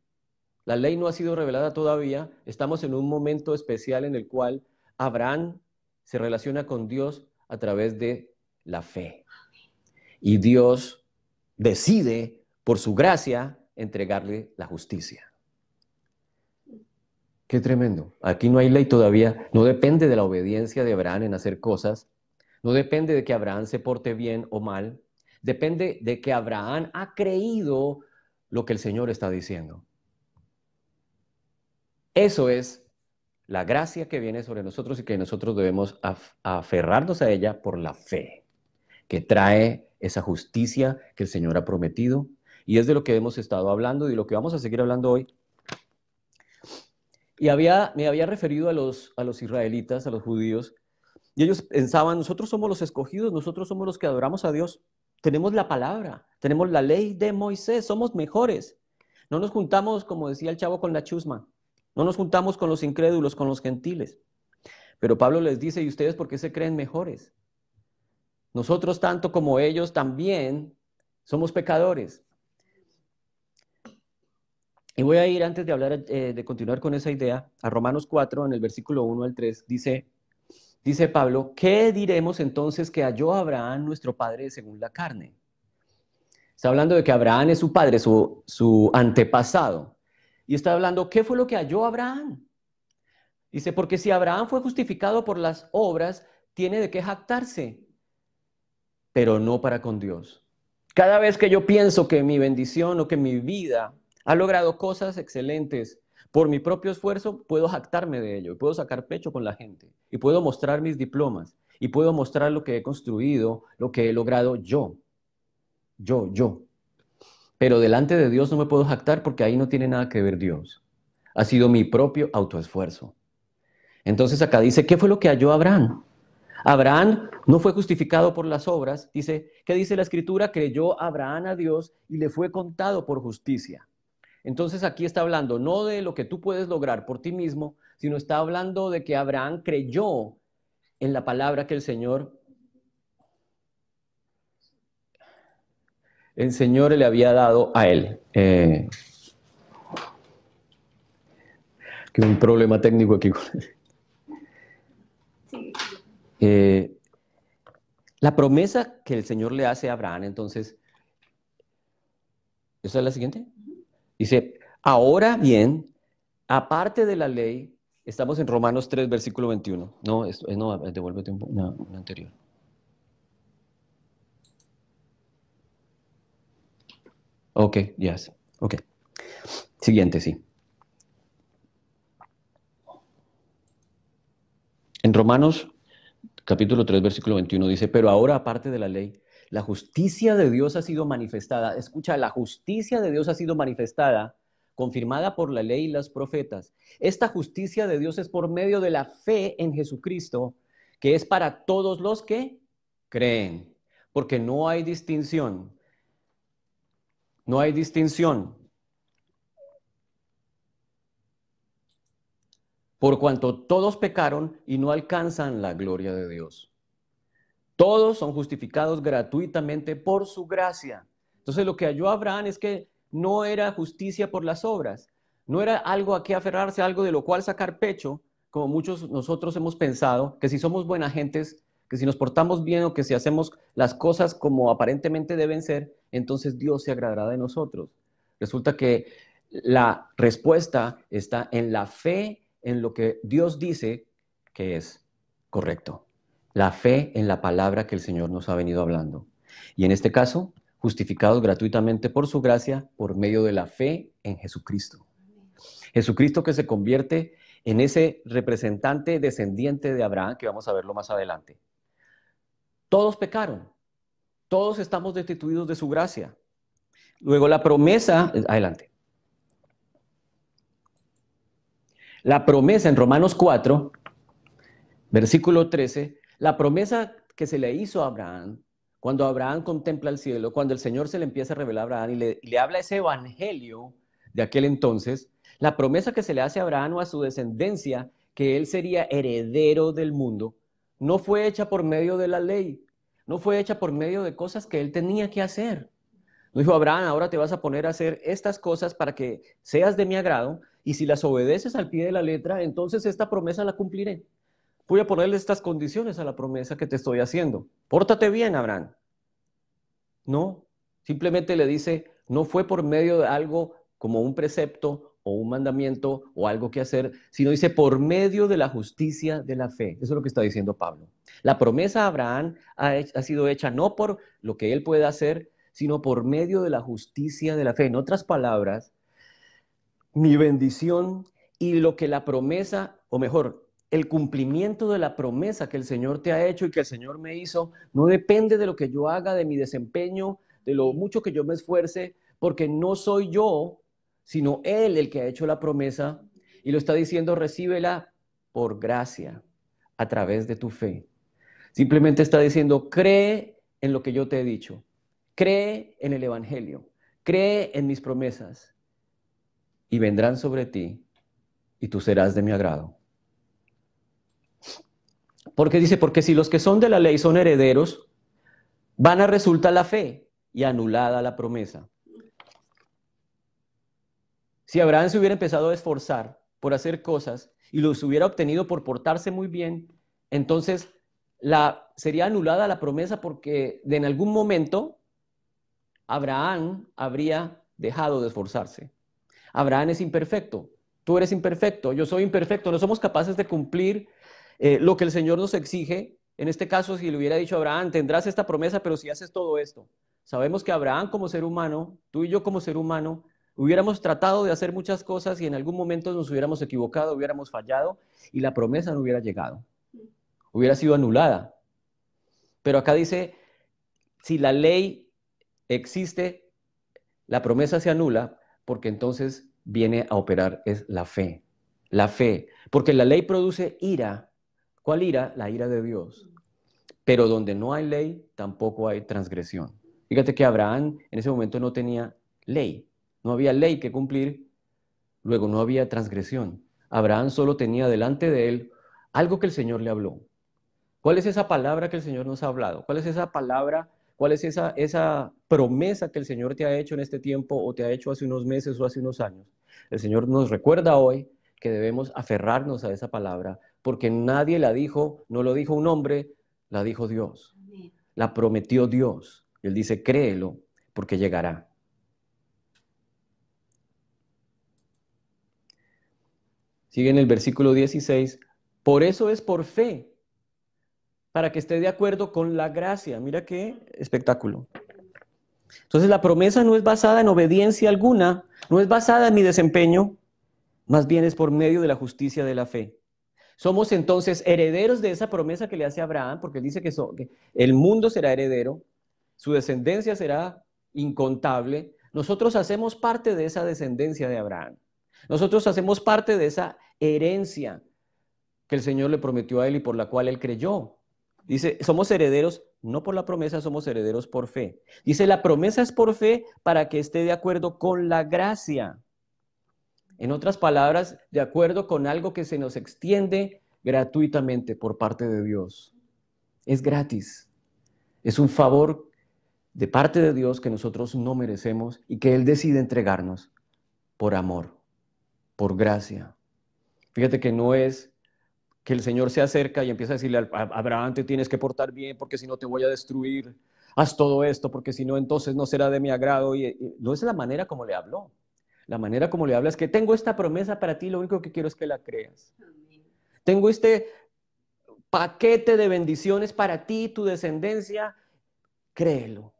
La ley no ha sido revelada todavía. Estamos en un momento especial en el cual Abraham se relaciona con Dios a través de la fe. Y Dios decide, por su gracia, entregarle la justicia. Qué tremendo. Aquí no hay ley todavía. No depende de la obediencia de Abraham en hacer cosas. No depende de que Abraham se porte bien o mal. Depende de que Abraham ha creído lo que el Señor está diciendo. Eso es La gracia que viene sobre nosotros y que nosotros debemos aferrarnos a ella por la fe, que trae esa justicia que el Señor ha prometido. Y es de lo que hemos estado hablando y de lo que vamos a seguir hablando hoy. Y me había referido a los israelitas, a los judíos, y ellos pensaban, nosotros somos los escogidos, nosotros somos los que adoramos a Dios. Tenemos la palabra, tenemos la ley de Moisés, somos mejores. No nos juntamos, como decía el chavo, con la chusma. No nos juntamos con los incrédulos, con los gentiles. Pero Pablo les dice, ¿y ustedes por qué se creen mejores? Nosotros, tanto como ellos, también somos pecadores. Y voy a ir, antes de hablar, de continuar con esa idea, a Romanos 4, en el versículo 1 al 3, dice Pablo, ¿qué diremos entonces que halló Abraham, nuestro padre, según la carne? Está hablando de que Abraham es su padre, su antepasado. Y está hablando, ¿qué fue lo que halló Abraham? Dice, porque si Abraham fue justificado por las obras, tiene de qué jactarse, pero no para con Dios. Cada vez que yo pienso que mi bendición o que mi vida ha logrado cosas excelentes por mi propio esfuerzo, puedo jactarme de ello, y puedo sacar pecho con la gente, y puedo mostrar mis diplomas, y puedo mostrar lo que he construido, lo que he logrado yo. Pero delante de Dios no me puedo jactar porque ahí no tiene nada que ver Dios. Ha sido mi propio autoesfuerzo. Entonces acá dice, ¿qué fue lo que halló Abraham? Abraham no fue justificado por las obras. Dice, ¿qué dice la Escritura? Creyó Abraham a Dios y le fue contado por justicia. Entonces aquí está hablando no de lo que tú puedes lograr por ti mismo, sino está hablando de que Abraham creyó en la palabra que el Señor le había dado a él. Que un problema técnico aquí. La promesa que el Señor le hace a Abraham, entonces, ¿esa es la siguiente? Dice, ahora bien, aparte de la ley, estamos en Romanos 3, versículo 21. No, devuélvete una anterior. Ok, yes, ok. Siguiente, sí. En Romanos capítulo 3, versículo 21 dice, pero ahora aparte de la ley, la justicia de Dios ha sido manifestada. Escucha, la justicia de Dios ha sido manifestada, confirmada por la ley y los profetas. Esta justicia de Dios es por medio de la fe en Jesucristo, que es para todos los que creen, porque no hay distinción. No hay distinción. Por cuanto todos pecaron y no alcanzan la gloria de Dios. Todos son justificados gratuitamente por su gracia. Entonces lo que halló Abraham es que no era justicia por las obras, no era algo a qué aferrarse, algo de lo cual sacar pecho, como muchos nosotros hemos pensado, que si somos buenas gentes, que si nos portamos bien o que si hacemos las cosas como aparentemente deben ser, entonces Dios se agradará de nosotros. Resulta que la respuesta está en la fe en lo que Dios dice que es correcto. La fe en la palabra que el Señor nos ha venido hablando. Y en este caso, justificados gratuitamente por su gracia, por medio de la fe en Jesucristo. Jesucristo que se convierte en ese representante descendiente de Abraham, que vamos a verlo más adelante. Todos pecaron. Todos estamos destituidos de su gracia. Luego la promesa, adelante. La promesa en Romanos 4, versículo 13, la promesa que se le hizo a Abraham, cuando Abraham contempla el cielo, cuando el Señor se le empieza a revelar a Abraham y le habla ese evangelio de aquel entonces, la promesa que se le hace a Abraham o a su descendencia, que él sería heredero del mundo, no fue hecha por medio de la ley, no fue hecha por medio de cosas que él tenía que hacer. No dijo Abraham, ahora te vas a poner a hacer estas cosas para que seas de mi agrado, y si las obedeces al pie de la letra, entonces esta promesa la cumpliré. Voy a ponerle estas condiciones a la promesa que te estoy haciendo. Pórtate bien, Abraham. No, simplemente le dice, no fue por medio de algo como un precepto o un mandamiento o algo que hacer, sino dice por medio de la justicia de la fe. Eso es lo que está diciendo Pablo. La promesa a Abraham ha sido hecha no por lo que él pueda hacer, sino por medio de la justicia de la fe. En otras palabras, mi bendición y lo que la promesa o mejor, el cumplimiento de la promesa que el Señor te ha hecho y que el Señor me hizo, no depende de lo que yo haga, de mi desempeño, de lo mucho que yo me esfuerce, porque no soy yo, sino Él el que ha hecho la promesa y lo está diciendo, recíbela por gracia, a través de tu fe. Simplemente está diciendo, cree en lo que yo te he dicho, cree en el Evangelio, cree en mis promesas y vendrán sobre ti y tú serás de mi agrado. Porque dice, porque si los que son de la ley son herederos, van a resultar la fe y anulada la promesa. Si Abraham se hubiera empezado a esforzar por hacer cosas y los hubiera obtenido por portarse muy bien, entonces sería anulada la promesa porque en algún momento Abraham habría dejado de esforzarse. Abraham es imperfecto, tú eres imperfecto, yo soy imperfecto, no somos capaces de cumplir lo que el Señor nos exige. En este caso, si le hubiera dicho a Abraham, tendrás esta promesa, pero si haces todo esto. Sabemos que Abraham como ser humano, tú y yo como ser humano, hubiéramos tratado de hacer muchas cosas y en algún momento nos hubiéramos equivocado, hubiéramos fallado y la promesa no hubiera llegado, hubiera sido anulada. Pero acá dice, si la ley existe, la promesa se anula porque entonces viene a operar es la fe. La fe, porque la ley produce ira. ¿Cuál ira? La ira de Dios. Pero donde no hay ley, tampoco hay transgresión. Fíjate que Abraham en ese momento no tenía ley. No había ley que cumplir, luego no había transgresión. Abraham solo tenía delante de él algo que el Señor le habló. ¿Cuál es esa palabra que el Señor nos ha hablado? ¿Cuál es esa palabra? ¿Cuál es esa promesa que el Señor te ha hecho en este tiempo o te ha hecho hace unos meses o hace unos años? El Señor nos recuerda hoy que debemos aferrarnos a esa palabra porque nadie la dijo, no lo dijo un hombre, la dijo Dios. La prometió Dios. Él dice, créelo porque llegará. Sigue en el versículo 16. Por eso es por fe, para que esté de acuerdo con la gracia. Mira qué espectáculo. Entonces la promesa no es basada en obediencia alguna, no es basada en mi desempeño, más bien es por medio de la justicia de la fe. Somos entonces herederos de esa promesa que le hace a Abraham, porque él dice que el mundo será heredero, su descendencia será incontable. Nosotros hacemos parte de esa descendencia de Abraham. Nosotros hacemos parte de esa herencia que el Señor le prometió a él y por la cual él creyó. Dice, somos herederos, no por la promesa, somos herederos por fe. Dice, la promesa es por fe para que esté de acuerdo con la gracia. En otras palabras, de acuerdo con algo que se nos extiende gratuitamente por parte de Dios. Es gratis. Es un favor de parte de Dios que nosotros no merecemos y que Él decide entregarnos por amor, por gracia. Fíjate que no es que el Señor se acerca y empieza a decirle a Abraham, te tienes que portar bien porque si no te voy a destruir. Haz todo esto porque si no entonces no será de mi agrado. Y no es la manera como le habló. La manera como le habla es que tengo esta promesa para ti, lo único que quiero es que la creas. Tengo este paquete de bendiciones para ti, tu descendencia, créelo.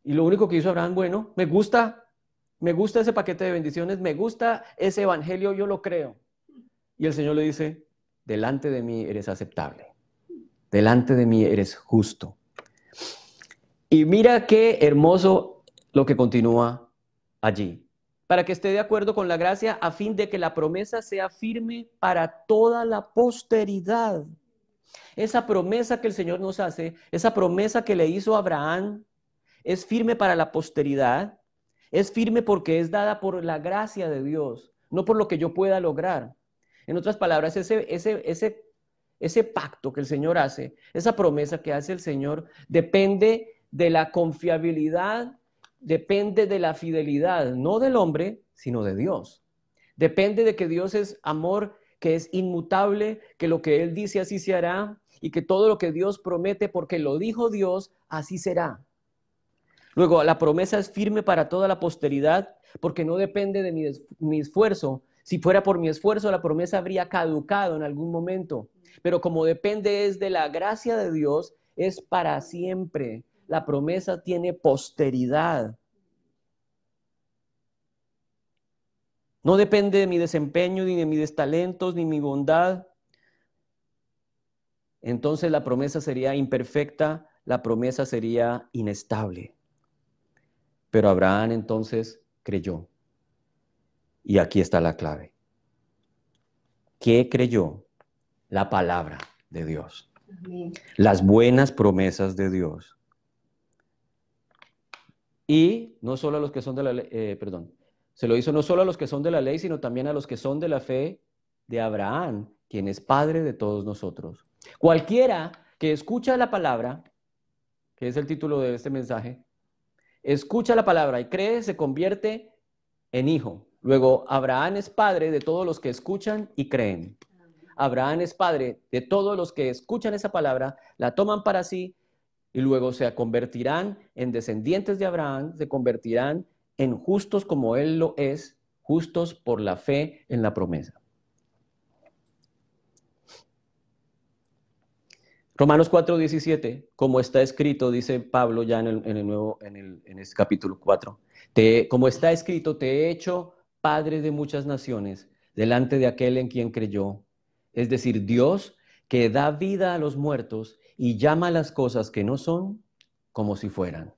Y lo único que hizo Abraham, bueno, me gusta ese paquete de bendiciones, me gusta ese evangelio, yo lo creo. Y el Señor le dice, delante de mí eres aceptable, delante de mí eres justo. Y mira qué hermoso lo que continúa allí. Para que esté de acuerdo con la gracia, a fin de que la promesa sea firme para toda la posteridad. Esa promesa que el Señor nos hace, esa promesa que le hizo a Abraham, es firme para la posteridad, es firme porque es dada por la gracia de Dios, no por lo que yo pueda lograr. En otras palabras, ese pacto que el Señor hace, esa promesa que hace el Señor, depende de la confiabilidad, depende de la fidelidad, no del hombre, sino de Dios. Depende de que Dios es amor, que es inmutable, que lo que Él dice así se hará y que todo lo que Dios promete, porque lo dijo Dios, así será. Luego, la promesa es firme para toda la posteridad, porque no depende de mi esfuerzo. Si fuera por mi esfuerzo, la promesa habría caducado en algún momento. Pero como depende es de la gracia de Dios, es para siempre. La promesa tiene posteridad. No depende de mi desempeño, ni de mis talentos, ni mi bondad. Entonces la promesa sería imperfecta, la promesa sería inestable. Pero Abraham entonces creyó. Y aquí está la clave. ¿Qué creyó? La palabra de Dios. Amén. Las buenas promesas de Dios. Y no solo a los que son de la ley, se lo hizo no solo a los que son de la ley, sino también a los que son de la fe de Abraham, quien es padre de todos nosotros. Cualquiera que escucha la palabra, que es el título de este mensaje, escucha la palabra y cree, se convierte en hijo. Luego, Abraham es padre de todos los que escuchan y creen. Abraham es padre de todos los que escuchan esa palabra, la toman para sí y luego se convertirán en descendientes de Abraham, se convertirán en justos como él lo es, justos por la fe en la promesa. Romanos 4:17, como está escrito, dice Pablo ya en este capítulo 4, como está escrito, te he hecho padre de muchas naciones, delante de aquel en quien creyó. Es decir, Dios que da vida a los muertos y llama las cosas que no son como si fueran.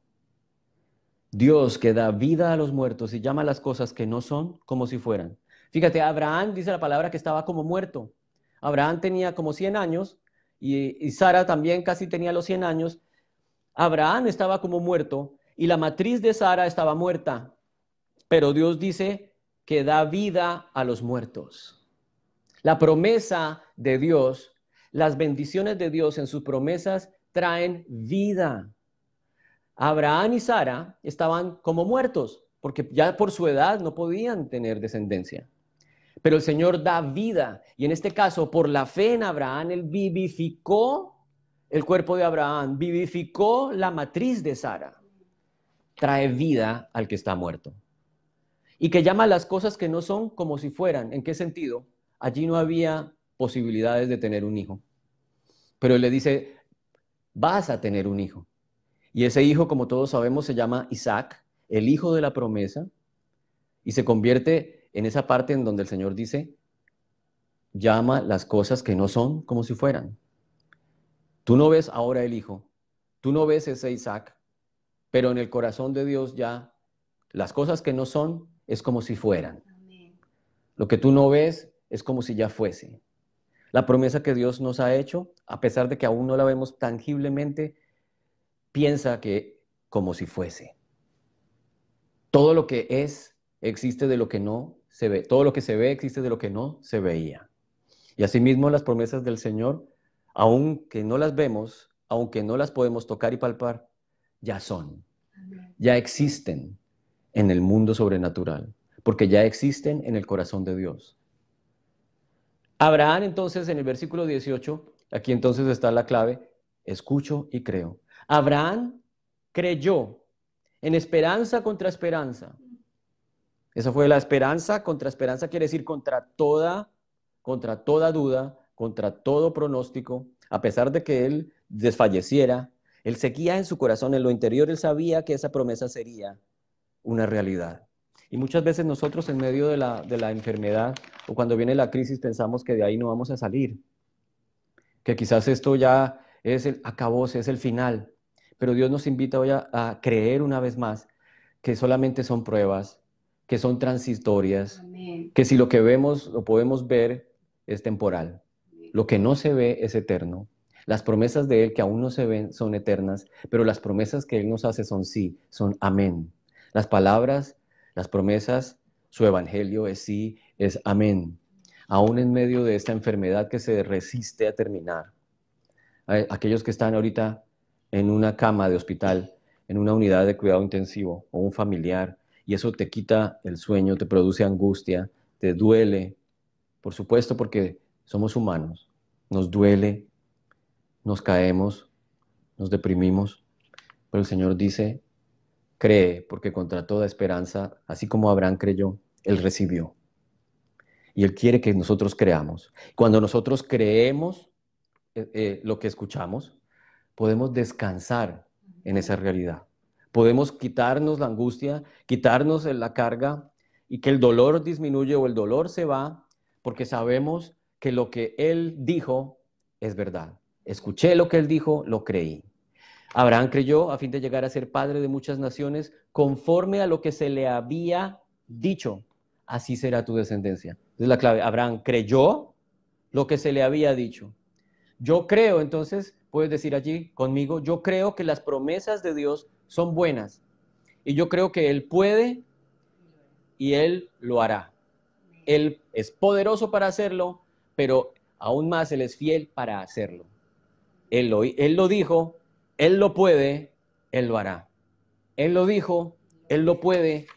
Dios que da vida a los muertos y llama las cosas que no son como si fueran. Fíjate, Abraham dice la palabra que estaba como muerto. Abraham tenía como 100 años y Sara también casi tenía los 100 años. Abraham estaba como muerto y la matriz de Sara estaba muerta. Pero Dios dice que da vida a los muertos. La promesa de Dios, las bendiciones de Dios en sus promesas traen vida. Abraham y Sara estaban como muertos, porque ya por su edad no podían tener descendencia. Pero el Señor da vida, y en este caso, por la fe en Abraham, Él vivificó el cuerpo de Abraham, vivificó la matriz de Sara. Trae vida al que está muerto. Y que llama las cosas que no son como si fueran. ¿En qué sentido? Allí no había posibilidades de tener un hijo. Pero Él le dice, vas a tener un hijo. Y ese hijo, como todos sabemos, se llama Isaac, el hijo de la promesa, y se convierte en esa parte en donde el Señor dice, llama las cosas que no son como si fueran. Tú no ves ahora el hijo, tú no ves ese Isaac, pero en el corazón de Dios ya las cosas que no son es como si fueran. Amén. Lo que tú no ves es como si ya fuese. La promesa que Dios nos ha hecho, a pesar de que aún no la vemos tangiblemente, piensa que como si fuese. Todo lo que es existe de lo que no se ve. Todo lo que se ve existe de lo que no se veía. Y asimismo las promesas del Señor, aunque no las vemos, aunque no las podemos tocar y palpar, ya son. Ya existen en el mundo sobrenatural, porque ya existen en el corazón de Dios. Abraham entonces en el versículo 18, aquí entonces está la clave, escucho y creo. Abraham creyó en esperanza contra esperanza. Esa fue la esperanza contra esperanza, quiere decir contra toda duda, contra todo pronóstico, a pesar de que él desfalleciera, él seguía en su corazón, en lo interior, él sabía que esa promesa sería una realidad. Y muchas veces nosotros en medio de la enfermedad o cuando viene la crisis pensamos que de ahí no vamos a salir, que quizás esto ya es el acabose, es el final. Pero Dios nos invita hoy a creer una vez más que solamente son pruebas, que son transitorias, Amén. que si lo que vemos, lo podemos ver, es temporal. Lo que no se ve es eterno. Las promesas de Él que aún no se ven son eternas, pero las promesas que Él nos hace son sí, son amén. Las palabras, las promesas, su evangelio es sí, es amén. Aún en medio de esta enfermedad que se resiste a terminar. Aquellos que están ahorita en una cama de hospital, en una unidad de cuidado intensivo o un familiar, y eso te quita el sueño, te produce angustia, te duele, por supuesto porque somos humanos, nos duele, nos caemos, nos deprimimos, pero el Señor dice, cree, porque contra toda esperanza, así como Abraham creyó, Él recibió. Y Él quiere que nosotros creamos. Cuando nosotros creemos lo que escuchamos, podemos descansar en esa realidad. Podemos quitarnos la angustia, quitarnos la carga y que el dolor disminuye o el dolor se va, porque sabemos que lo que Él dijo es verdad. Escuché lo que Él dijo, lo creí. Abraham creyó a fin de llegar a ser padre de muchas naciones, conforme a lo que se le había dicho. Así será tu descendencia. Esa es la clave. Abraham creyó lo que se le había dicho. Yo creo, entonces, puedes decir allí conmigo, yo creo que las promesas de Dios son buenas. Y yo creo que Él puede y Él lo hará. Él es poderoso para hacerlo, pero aún más Él es fiel para hacerlo. Él lo dijo, Él lo puede, Él lo hará. Él lo dijo, Él lo puede,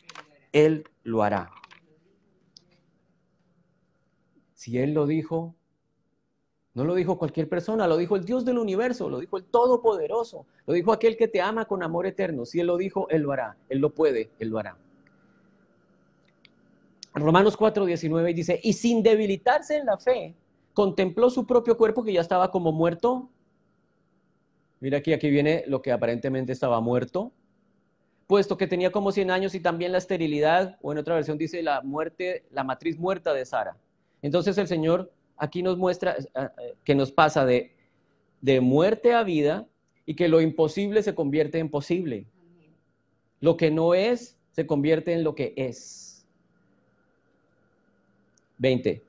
Él lo hará. Si Él lo dijo, no lo dijo cualquier persona, lo dijo el Dios del universo, lo dijo el Todopoderoso, lo dijo aquel que te ama con amor eterno. Si Él lo dijo, Él lo hará. Él lo puede, Él lo hará. Romanos 4:19 dice, y sin debilitarse en la fe, contempló su propio cuerpo que ya estaba como muerto. Mira aquí viene lo que aparentemente estaba muerto, puesto que tenía como 100 años y también la esterilidad, o en otra versión dice la muerte, la matriz muerta de Sara. Entonces el Señor aquí nos muestra que nos pasa de muerte a vida y que lo imposible se convierte en posible. Lo que no es se convierte en lo que es. 20.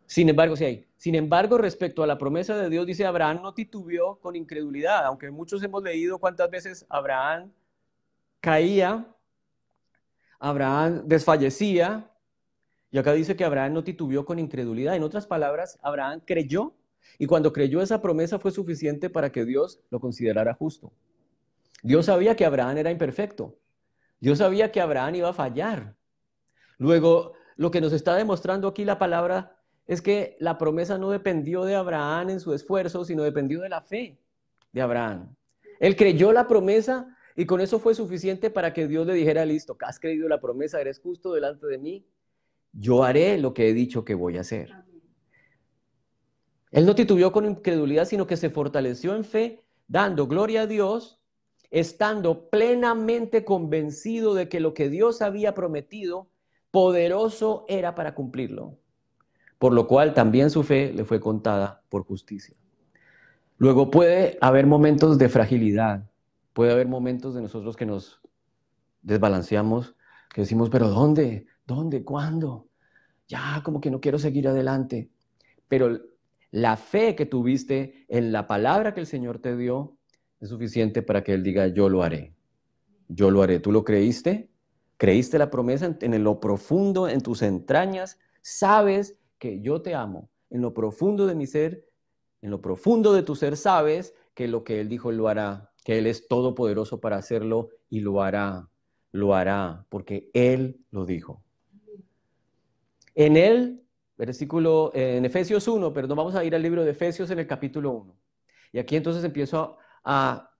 Sin embargo, respecto a la promesa de Dios, dice Abraham no titubeó con incredulidad, aunque muchos hemos leído cuántas veces Abraham caía, Abraham desfallecía, y acá dice que Abraham no titubeó con incredulidad. En otras palabras, Abraham creyó, y cuando creyó esa promesa fue suficiente para que Dios lo considerara justo. Dios sabía que Abraham era imperfecto. Dios sabía que Abraham iba a fallar. Luego, lo que nos está demostrando aquí la palabra es que la promesa no dependió de Abraham en su esfuerzo, sino dependió de la fe de Abraham. Él creyó la promesa y con eso fue suficiente para que Dios le dijera, listo, has creído la promesa, eres justo delante de mí, yo haré lo que he dicho que voy a hacer. Él no titubeó con incredulidad, sino que se fortaleció en fe, dando gloria a Dios, estando plenamente convencido de que lo que Dios había prometido, poderoso era para cumplirlo. Por lo cual también su fe le fue contada por justicia. Luego puede haber momentos de fragilidad, puede haber momentos de nosotros que nos desbalanceamos, que decimos, pero ¿dónde? ¿Dónde? ¿Cuándo? Ya como que no quiero seguir adelante. Pero la fe que tuviste en la palabra que el Señor te dio es suficiente para que Él diga, yo lo haré. Yo lo haré. ¿Tú lo creíste? ¿Creíste la promesa en lo profundo, en tus entrañas? Sabes que yo te amo. En lo profundo de mi ser, en lo profundo de tu ser, sabes que lo que Él dijo, Él lo hará. Que Él es todopoderoso para hacerlo y lo hará. Lo hará, porque Él lo dijo. En Él, versículo, en Efesios 1, perdón, vamos a ir al libro de Efesios en el capítulo 1. Y aquí entonces empiezo a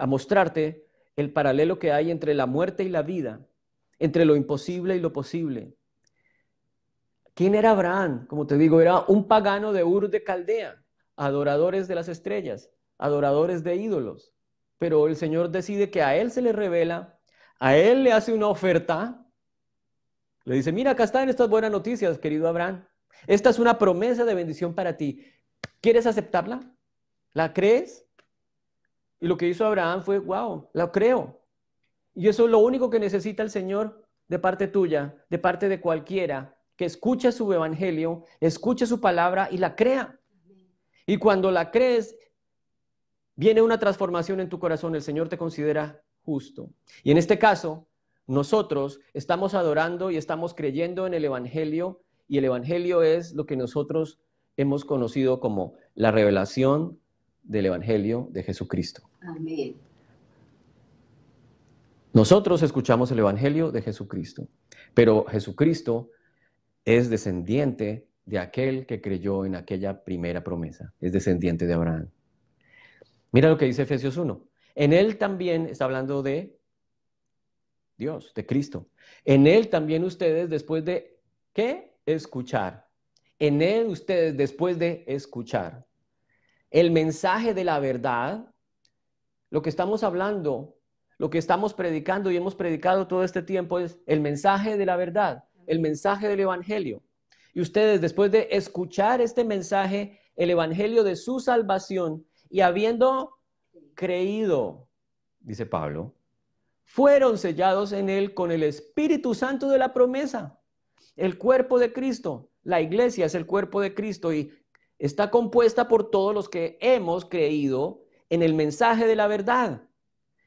mostrarte el paralelo que hay entre la muerte y la vida, entre lo imposible y lo posible. ¿Quién era Abraham? Como te digo, era un pagano de Ur de Caldea, adoradores de las estrellas, adoradores de ídolos. Pero el Señor decide que a él se le revela, a él le hace una oferta, le dice, mira, acá están estas buenas noticias, querido Abraham. Esta es una promesa de bendición para ti. ¿Quieres aceptarla? ¿La crees? Y lo que hizo Abraham fue, wow, la creo. Y eso es lo único que necesita el Señor de parte tuya, de parte de cualquiera, que escuche su evangelio, escuche su palabra y la crea. Y cuando la crees, viene una transformación en tu corazón, el Señor te considera justo. Y en este caso, nosotros estamos adorando y estamos creyendo en el evangelio, y el evangelio es lo que nosotros hemos conocido como la revelación del evangelio de Jesucristo. Amén. Nosotros escuchamos el evangelio de Jesucristo, pero Jesucristo es descendiente de aquel que creyó en aquella primera promesa, es descendiente de Abraham. Mira lo que dice Efesios 1. En él también está hablando de Dios, de Cristo. En él también ustedes después de, ¿qué? Escuchar. En él ustedes después de escuchar el mensaje de la verdad, lo que estamos hablando, lo que estamos predicando y hemos predicado todo este tiempo es el mensaje de la verdad, el mensaje del evangelio. Y ustedes, después de escuchar este mensaje, el evangelio de su salvación, y habiendo creído, dice Pablo, fueron sellados en él con el Espíritu Santo de la promesa. El cuerpo de Cristo, la iglesia es el cuerpo de Cristo y está compuesta por todos los que hemos creído en el mensaje de la verdad.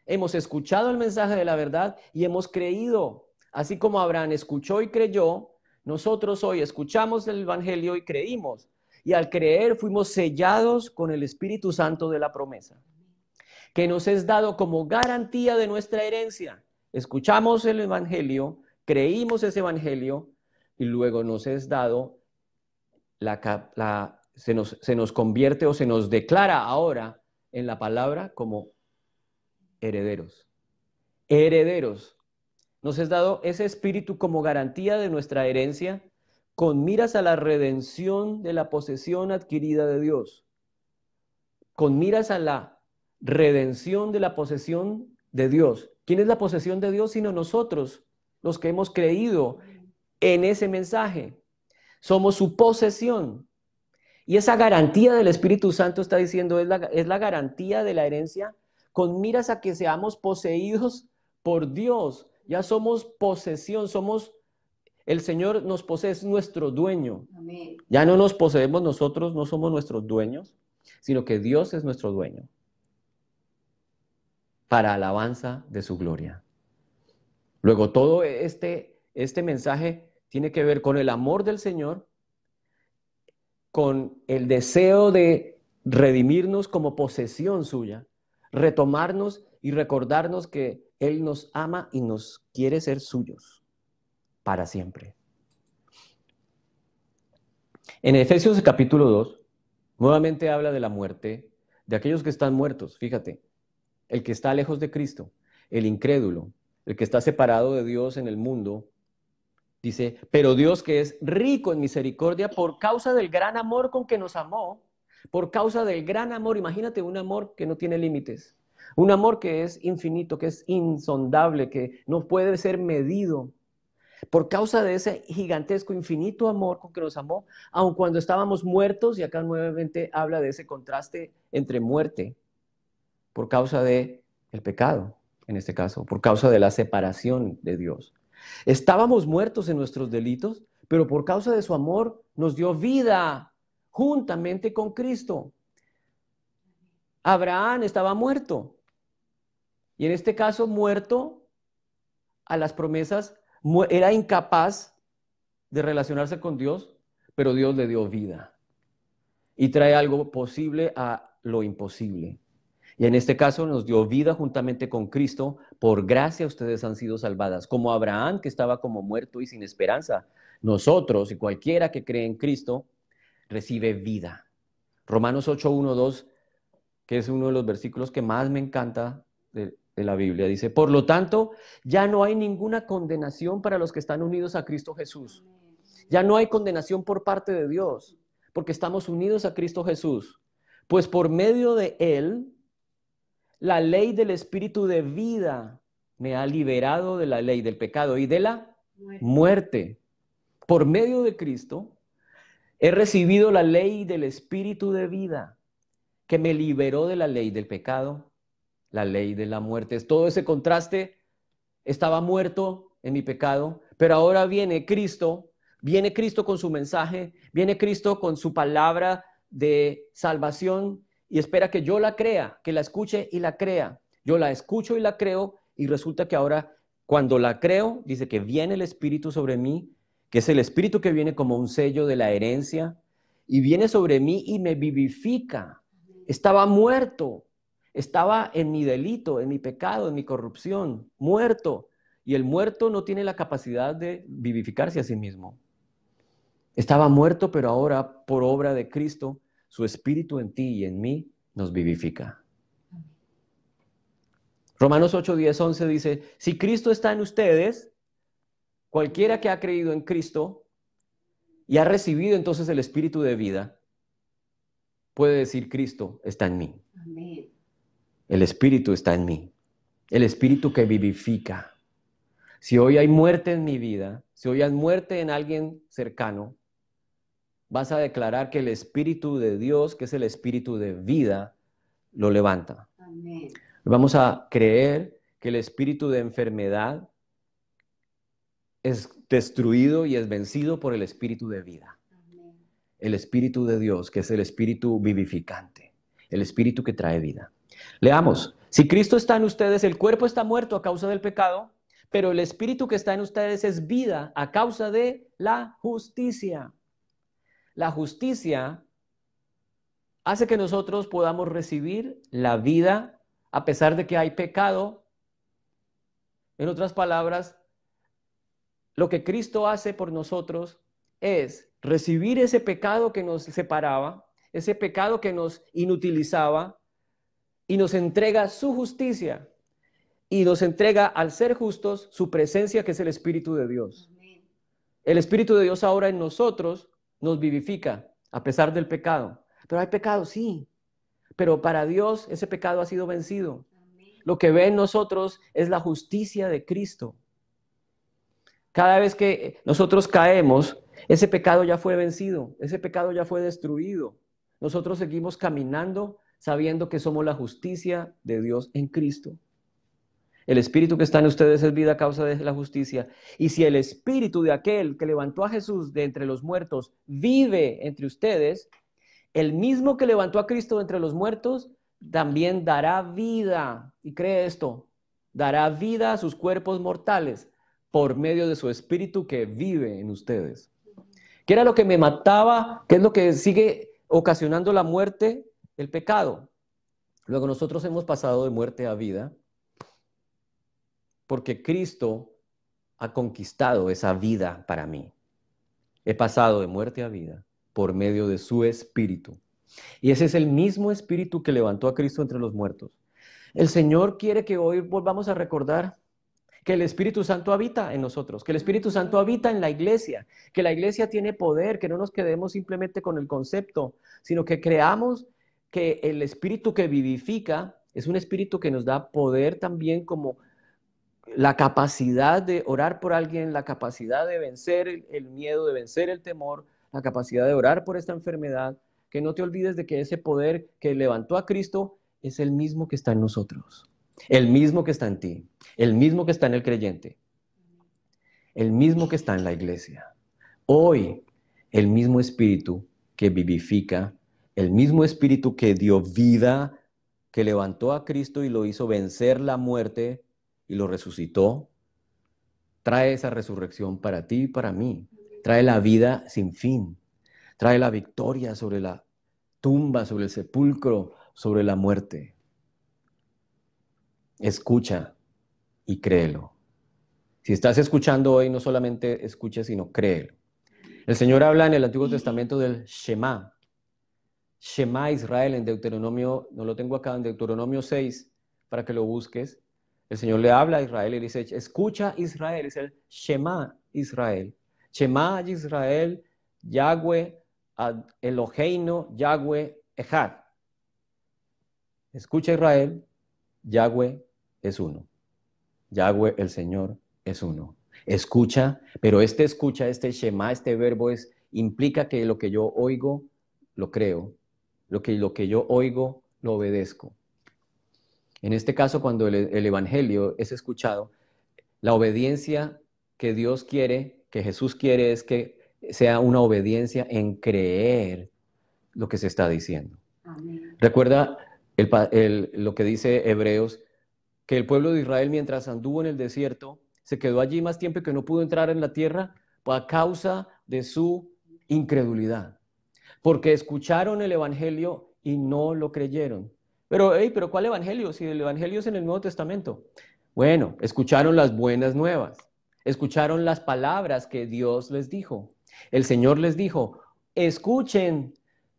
Hemos escuchado el mensaje de la verdad y hemos creído. Así como Abraham escuchó y creyó, nosotros hoy escuchamos el evangelio y creímos. Y al creer fuimos sellados con el Espíritu Santo de la promesa, que nos es dado como garantía de nuestra herencia. Escuchamos el evangelio, creímos ese evangelio y luego nos es dado, se nos convierte o se nos declara ahora en la palabra como herederos. Herederos. Nos es dado ese espíritu como garantía de nuestra herencia con miras a la redención de la posesión adquirida de Dios. Con miras a la redención de la posesión de Dios. ¿Quién es la posesión de Dios sino nosotros, los que hemos creído en ese mensaje? Somos su posesión. Y esa garantía del Espíritu Santo está diciendo es la garantía de la herencia con miras a que seamos poseídos por Dios. Ya somos posesión, el Señor nos posee, es nuestro dueño. Amén. Ya no nos poseemos nosotros, no somos nuestros dueños, sino que Dios es nuestro dueño, para alabanza de su gloria. Luego todo este mensaje tiene que ver con el amor del Señor, con el deseo de redimirnos como posesión suya, retomarnos y recordarnos que Él nos ama y nos quiere ser suyos para siempre. En Efesios capítulo 2, nuevamente habla de la muerte, de aquellos que están muertos. Fíjate, el que está lejos de Cristo, el incrédulo, el que está separado de Dios en el mundo, dice, pero Dios que es rico en misericordia por causa del gran amor con que nos amó, por causa del gran amor, imagínate un amor que no tiene límites, un amor que es infinito, que es insondable, que no puede ser medido, por causa de ese gigantesco, infinito amor con que nos amó, aun cuando estábamos muertos, y acá nuevamente habla de ese contraste entre muerte, por causa de el pecado, en este caso, por causa de la separación de Dios. Estábamos muertos en nuestros delitos, pero por causa de su amor nos dio vida juntamente con Cristo. Abraham estaba muerto, y en este caso muerto a las promesas, era incapaz de relacionarse con Dios, pero Dios le dio vida y trae algo posible a lo imposible. Y en este caso nos dio vida juntamente con Cristo. Por gracia ustedes han sido salvadas. Como Abraham, que estaba como muerto y sin esperanza, nosotros y cualquiera que cree en Cristo recibe vida. Romanos 8, 1, 2, que es uno de los versículos que más me encanta de la Biblia, dice, por lo tanto, ya no hay ninguna condenación para los que están unidos a Cristo Jesús. Ya no hay condenación por parte de Dios, porque estamos unidos a Cristo Jesús. Pues por medio de Él, la ley del Espíritu de vida me ha liberado de la ley del pecado y de la muerte. Por medio de Cristo, he recibido la ley del Espíritu de vida que me liberó de la ley del pecado, la ley de la muerte. Es todo ese contraste. Estaba muerto en mi pecado, pero ahora viene Cristo con su mensaje, viene Cristo con su palabra de salvación y espera que yo la crea, que la escuche y la crea. Yo la escucho y la creo y resulta que ahora cuando la creo, dice que viene el Espíritu sobre mí, que es el Espíritu que viene como un sello de la herencia y viene sobre mí y me vivifica. Estaba muerto. Estaba en mi delito, en mi pecado, en mi corrupción, muerto. Y el muerto no tiene la capacidad de vivificarse a sí mismo. Estaba muerto, pero ahora, por obra de Cristo, su Espíritu en ti y en mí nos vivifica. Romanos 8, 10, 11 dice, si Cristo está en ustedes, cualquiera que ha creído en Cristo y ha recibido entonces el Espíritu de vida, puede decir, Cristo está en mí. Amén. El Espíritu está en mí. el espíritu que vivifica. Si hoy hay muerte en mi vida, si hoy hay muerte en alguien cercano, vas a declarar que el espíritu de Dios, que es el espíritu de vida, lo levanta. Amén. Vamos a creer que el espíritu de enfermedad es destruido y es vencido por el espíritu de vida. Amén. El espíritu de Dios, que es el espíritu vivificante, el espíritu que trae vida. Leamos, si Cristo está en ustedes, el cuerpo está muerto a causa del pecado, pero el espíritu que está en ustedes es vida a causa de la justicia. La justicia hace que nosotros podamos recibir la vida a pesar de que hay pecado. En otras palabras, lo que Cristo hace por nosotros es recibir ese pecado que nos separaba, ese pecado que nos inutilizaba, y nos entrega su justicia, y nos entrega al ser justos su presencia, que es el Espíritu de Dios. Amén. El Espíritu de Dios ahora en nosotros nos vivifica a pesar del pecado. Pero hay pecado, sí, pero para Dios ese pecado ha sido vencido. Amén. Lo que ve en nosotros es la justicia de Cristo. Cada vez que nosotros caemos, ese pecado ya fue vencido, ese pecado ya fue destruido. Nosotros seguimos caminando sabiendo que somos la justicia de Dios en Cristo. El espíritu que está en ustedes es vida a causa de la justicia. Y si el espíritu de aquel que levantó a Jesús de entre los muertos vive entre ustedes, el mismo que levantó a Cristo de entre los muertos también dará vida. Y cree esto, dará vida a sus cuerpos mortales por medio de su espíritu que vive en ustedes. ¿Qué era lo que me mataba? ¿Qué es lo que sigue ocasionando la muerte? El pecado. Luego nosotros hemos pasado de muerte a vida porque Cristo ha conquistado esa vida para mí. He pasado de muerte a vida por medio de su espíritu. Y ese es el mismo espíritu que levantó a Cristo entre los muertos. El Señor quiere que hoy volvamos a recordar que el Espíritu Santo habita en nosotros, que el Espíritu Santo habita en la iglesia, que la iglesia tiene poder, que no nos quedemos simplemente con el concepto, sino que creamos que el Espíritu que vivifica es un Espíritu que nos da poder también, como la capacidad de orar por alguien, la capacidad de vencer el miedo, de vencer el temor, la capacidad de orar por esta enfermedad. Que no te olvides de que ese poder que levantó a Cristo es el mismo que está en nosotros, el mismo que está en ti, el mismo que está en el creyente, el mismo que está en la iglesia. Hoy, el mismo espíritu que vivifica, el mismo espíritu que dio vida, que levantó a Cristo y lo hizo vencer la muerte y lo resucitó, trae esa resurrección para ti y para mí. Trae la vida sin fin. Trae la victoria sobre la tumba, sobre el sepulcro, sobre la muerte. Escucha y créelo. Si estás escuchando hoy, no solamente escucha, sino créelo. El Señor habla en el Antiguo Testamento del Shema. Shema Israel en Deuteronomio, no lo tengo acá, en Deuteronomio 6, para que lo busques. El Señor le habla a Israel y dice, escucha Israel, es el Shema Israel. Shema Israel, Yahweh Eloheinu, Yahweh Echad. Escucha Israel, Yahweh es uno. Yahweh el Señor es uno. Escucha, pero este Shema, este verbo implica que lo que yo oigo, lo creo. Lo que yo oigo, lo obedezco. En este caso, cuando el evangelio es escuchado, la obediencia que Dios quiere, que Jesús quiere, es que sea una obediencia en creer lo que se está diciendo. Amén. Recuerda lo que dice Hebreos, que el pueblo de Israel, mientras anduvo en el desierto, se quedó allí más tiempo que no pudo entrar en la tierra a causa de su incredulidad. Porque escucharon el evangelio y no lo creyeron. Pero ¿cuál evangelio? Si el evangelio es en el Nuevo Testamento. Bueno, escucharon las buenas nuevas. Escucharon las palabras que Dios les dijo. El Señor les dijo, escuchen,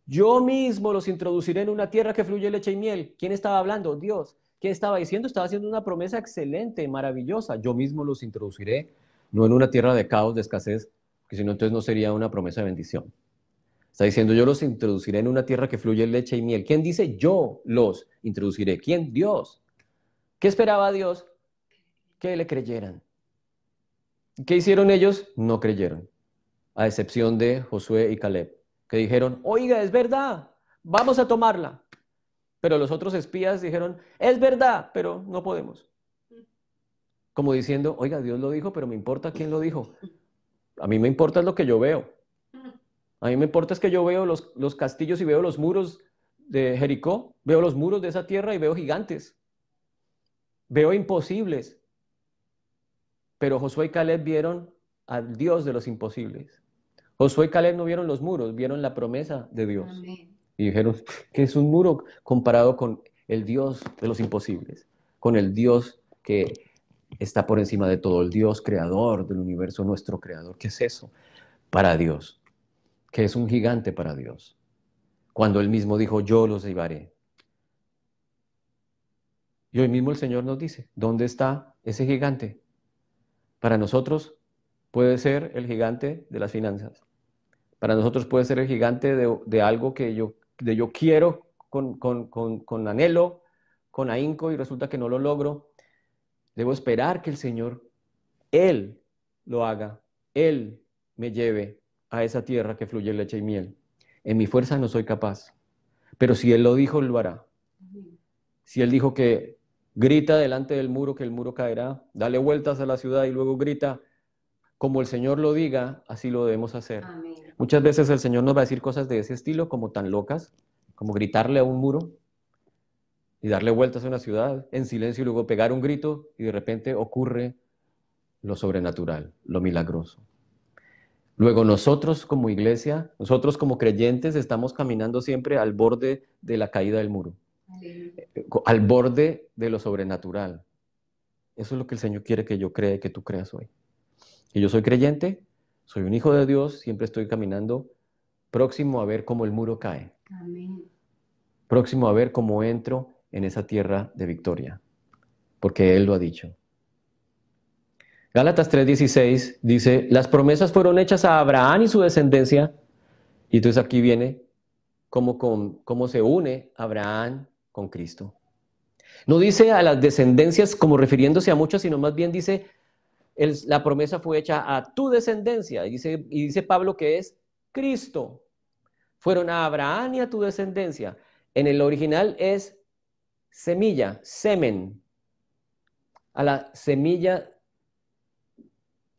yo mismo los introduciré en una tierra que fluye leche y miel. ¿Quién estaba hablando? Dios. ¿Qué estaba diciendo? Estaba haciendo una promesa excelente, maravillosa. Yo mismo los introduciré, no en una tierra de caos, de escasez, que si no, entonces no sería una promesa de bendición. Está diciendo, yo los introduciré en una tierra que fluye leche y miel. ¿Quién dice? Yo los introduciré. ¿Quién? Dios. ¿Qué esperaba Dios? Que le creyeran. ¿Qué hicieron ellos? No creyeron, a excepción de Josué y Caleb, que dijeron, oiga, es verdad, vamos a tomarla. Pero los otros espías dijeron, es verdad, pero no podemos. Como diciendo, oiga, Dios lo dijo, pero me importa quién lo dijo. A mí me importa lo que yo veo. A mí me importa es que yo veo los castillos y veo los muros de Jericó, veo los muros de esa tierra y veo gigantes, veo imposibles. Pero Josué y Caleb vieron al Dios de los imposibles. Josué y Caleb no vieron los muros, vieron la promesa de Dios. Amén. Y dijeron que es un muro comparado con el Dios de los imposibles, con el Dios que está por encima de todo, el Dios creador del universo, nuestro creador. ¿Qué es eso para Dios? Que es un gigante para Dios. Cuando Él mismo dijo, yo los llevaré. Y hoy mismo el Señor nos dice, ¿dónde está ese gigante? Para nosotros puede ser el gigante de las finanzas. Para nosotros puede ser el gigante de algo que yo quiero con anhelo, con ahínco y resulta que no lo logro. Debo esperar que el Señor, Él lo haga, Él me lleve a esa tierra que fluye leche y miel. En mi fuerza no soy capaz, pero si Él lo dijo, Él lo hará. Si Él dijo que grita delante del muro, que el muro caerá, dale vueltas a la ciudad y luego grita, como el Señor lo diga, así lo debemos hacer. Amén. Muchas veces el Señor nos va a decir cosas de ese estilo, como tan locas, como gritarle a un muro y darle vueltas a una ciudad en silencio y luego pegar un grito y de repente ocurre lo sobrenatural, lo milagroso. Luego nosotros como iglesia, nosotros como creyentes estamos caminando siempre al borde de la caída del muro, al borde de lo sobrenatural. Eso es lo que el Señor quiere que yo crea y que tú creas hoy. Que yo soy creyente, soy un hijo de Dios, siempre estoy caminando próximo a ver cómo el muro cae. Amén. Próximo a ver cómo entro en esa tierra de victoria, porque Él lo ha dicho. Gálatas 3:16 dice, las promesas fueron hechas a Abraham y su descendencia, y entonces aquí viene cómo se une Abraham con Cristo. No dice a las descendencias como refiriéndose a muchas, sino más bien dice, la promesa fue hecha a tu descendencia, y dice Pablo que es Cristo. Fueron a Abraham y a tu descendencia. En el original es semilla, semen, a la semilla,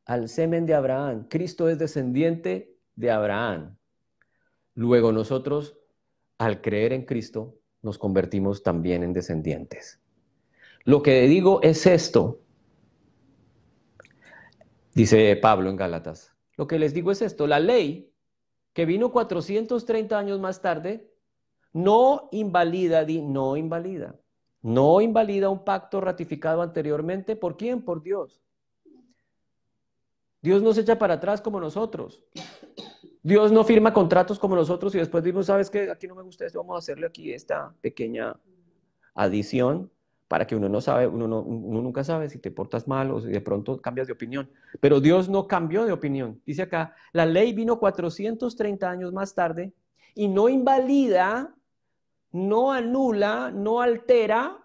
al semen de Abraham. Cristo es descendiente de Abraham. Luego nosotros, al creer en Cristo, nos convertimos también en descendientes. Lo que digo es esto, dice Pablo en Gálatas. Lo que les digo es esto, la ley que vino 430 años más tarde, no invalida un pacto ratificado anteriormente. ¿Por quién? Por Dios. Dios no se echa para atrás como nosotros. Dios no firma contratos como nosotros y después decimos, ¿sabes qué? Aquí no me gusta esto, vamos a hacerle aquí esta pequeña adición para que uno no sabe, uno nunca sabe si te portas mal o si de pronto cambias de opinión. Pero Dios no cambió de opinión. Dice acá, la ley vino 430 años más tarde y no invalida, no anula, no altera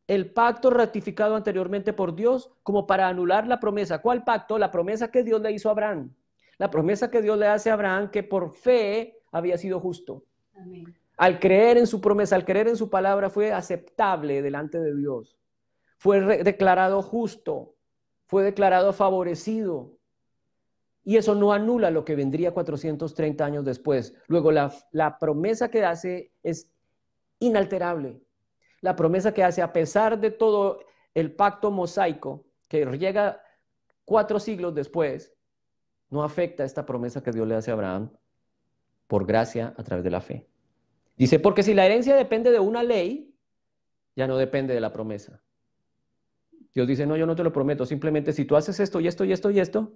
el pacto ratificado anteriormente por Dios como para anular la promesa. ¿Cuál pacto? La promesa que Dios le hizo a Abraham. La promesa que Dios le hace a Abraham que por fe había sido justo. Amén. Al creer en su promesa, al creer en su palabra, fue aceptable delante de Dios. Fue declarado justo, fue declarado favorecido. Y eso no anula lo que vendría 430 años después. Luego, la promesa que hace es inalterable. La promesa que hace, a pesar de todo el pacto mosaico que llega 4 siglos después, no afecta esta promesa que Dios le hace a Abraham por gracia a través de la fe. Dice, porque si la herencia depende de una ley, ya no depende de la promesa. Dios dice, no, yo no te lo prometo, simplemente si tú haces esto y esto y esto y esto,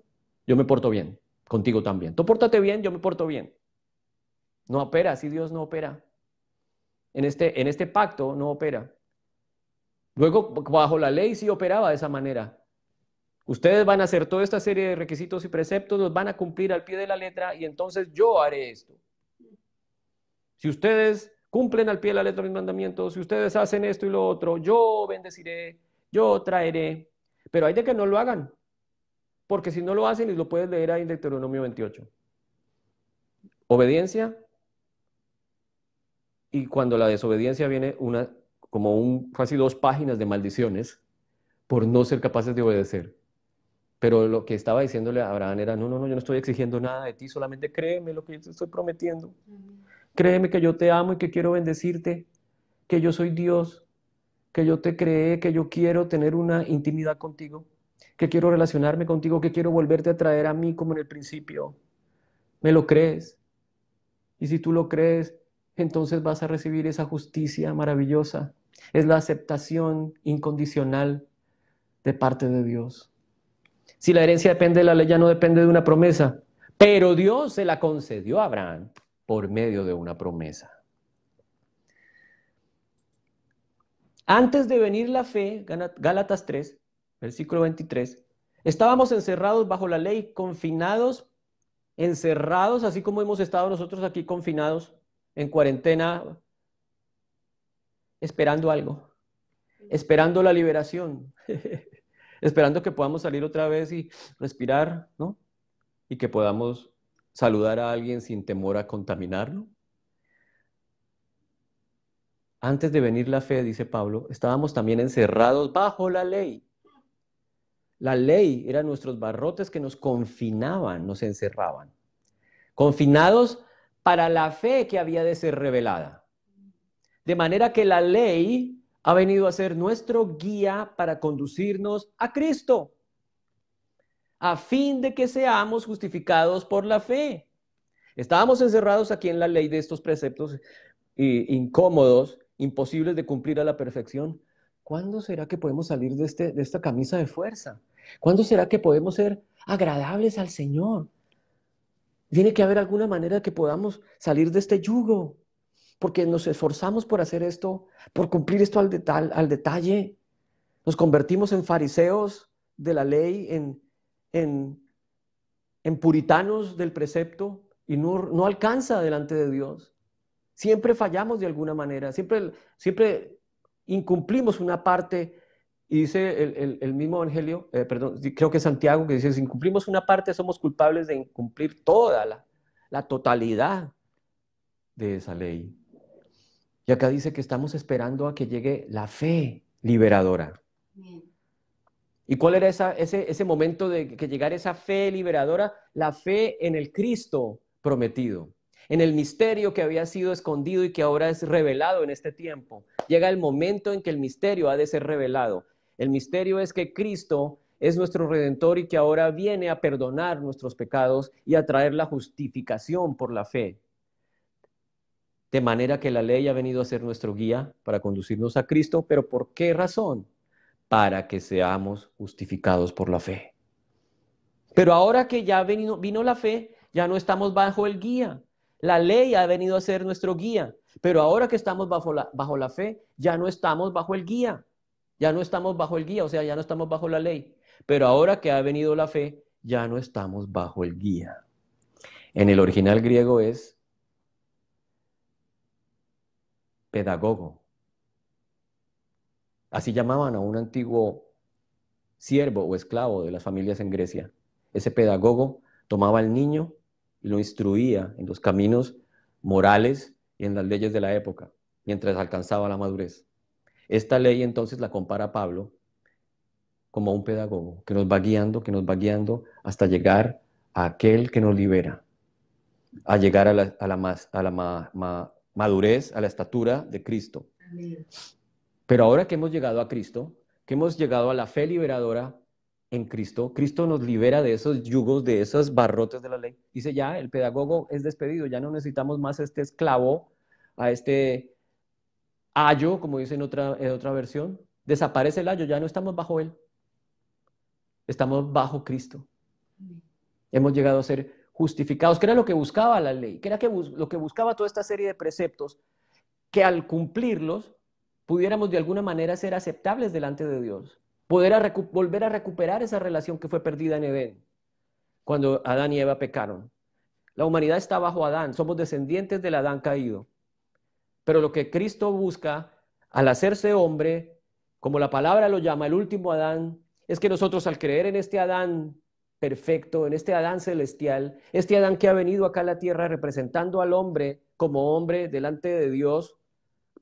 yo me porto bien, contigo también. Tú pórtate bien, yo me porto bien. No opera, así Dios no opera. En este pacto no opera. Luego, bajo la ley sí operaba de esa manera. Ustedes van a hacer toda esta serie de requisitos y preceptos, los van a cumplir al pie de la letra y entonces yo haré esto. Si ustedes cumplen al pie de la letra mis mandamientos, si ustedes hacen esto y lo otro, yo bendeciré, yo traeré. Pero hay de que no lo hagan, porque si no lo hacen, y lo puedes leer ahí en Deuteronomio 28. Obediencia, y cuando la desobediencia viene casi 2 páginas de maldiciones por no ser capaces de obedecer. Pero lo que estaba diciéndole a Abraham era, no, yo no estoy exigiendo nada de ti, solamente créeme lo que yo te estoy prometiendo. Créeme que yo te amo y que quiero bendecirte, que yo soy Dios, que yo te creé, que yo quiero tener una intimidad contigo, que quiero relacionarme contigo, que quiero volverte a traer a mí como en el principio. ¿Me lo crees? Y si tú lo crees, entonces vas a recibir esa justicia maravillosa. Es la aceptación incondicional de parte de Dios. Si la herencia depende de la ley, ya no depende de una promesa, pero Dios se la concedió a Abraham por medio de una promesa. Antes de venir la fe, Gálatas 3, versículo 23, estábamos encerrados bajo la ley, confinados, encerrados, así como hemos estado nosotros aquí confinados en cuarentena, esperando algo, esperando la liberación, esperando que podamos salir otra vez y respirar, ¿no? Y que podamos saludar a alguien sin temor a contaminarlo. Antes de venir la fe, dice Pablo, estábamos también encerrados bajo la ley. La ley eran nuestros barrotes que nos confinaban, nos encerraban. Confinados para la fe que había de ser revelada. De manera que la ley ha venido a ser nuestro guía para conducirnos a Cristo, a fin de que seamos justificados por la fe. Estábamos encerrados aquí en la ley de estos preceptos incómodos, imposibles de cumplir a la perfección. ¿Cuándo será que podemos salir de esta camisa de fuerza? ¿Cuándo será que podemos ser agradables al Señor? Tiene que haber alguna manera que podamos salir de este yugo, porque nos esforzamos por hacer esto, por cumplir esto al detalle. Nos convertimos en fariseos de la ley, en puritanos del precepto, y no alcanza delante de Dios. Siempre fallamos de alguna manera, siempre incumplimos una parte, y dice el mismo Evangelio, creo que es Santiago, que dice, si incumplimos una parte, somos culpables de incumplir toda la totalidad de esa ley. Y acá dice que estamos esperando a que llegue la fe liberadora. Bien. ¿Y cuál era ese momento de que llegara esa fe liberadora? La fe en el Cristo prometido, en el misterio que había sido escondido y que ahora es revelado en este tiempo. Llega el momento en que el misterio ha de ser revelado. El misterio es que Cristo es nuestro Redentor y que ahora viene a perdonar nuestros pecados y a traer la justificación por la fe. De manera que la ley ha venido a ser nuestro guía para conducirnos a Cristo, pero ¿por qué razón? Para que seamos justificados por la fe. Pero ahora que ya vino la fe, ya no estamos bajo el guía. La ley ha venido a ser nuestro guía, pero ahora que estamos bajo la fe, ya no estamos bajo el guía. Ya no estamos bajo el guía, o sea, ya no estamos bajo la ley. Pero ahora que ha venido la fe, ya no estamos bajo el guía. En el original griego es pedagogo. Así llamaban a un antiguo siervo o esclavo de las familias en Grecia. Ese pedagogo tomaba al niño y lo instruía en los caminos morales y en las leyes de la época, mientras alcanzaba la madurez. Esta ley entonces la compara Pablo como un pedagogo que nos va guiando hasta llegar a aquel que nos libera, a llegar a la madurez, a la estatura de Cristo. Amén. Pero ahora que hemos llegado a Cristo, que hemos llegado a la fe liberadora en Cristo, Cristo nos libera de esos yugos, de esos barrotes de la ley. Dice ya, el pedagogo es despedido, ya no necesitamos más a este esclavo, a este ayo, como dice en otra versión. Desaparece el ayo, ya no estamos bajo él. Estamos bajo Cristo. Hemos llegado a ser justificados, que era lo que buscaba la ley, que era lo que buscaba toda esta serie de preceptos, que al cumplirlos pudiéramos de alguna manera ser aceptables delante de Dios, volver a recuperar esa relación que fue perdida en Edén, cuando Adán y Eva pecaron. La humanidad está bajo Adán, somos descendientes del Adán caído. Pero lo que Cristo busca al hacerse hombre, como la palabra lo llama, el último Adán, es que nosotros al creer en este Adán perfecto, en este Adán celestial, este Adán que ha venido acá a la tierra representando al hombre como hombre delante de Dios,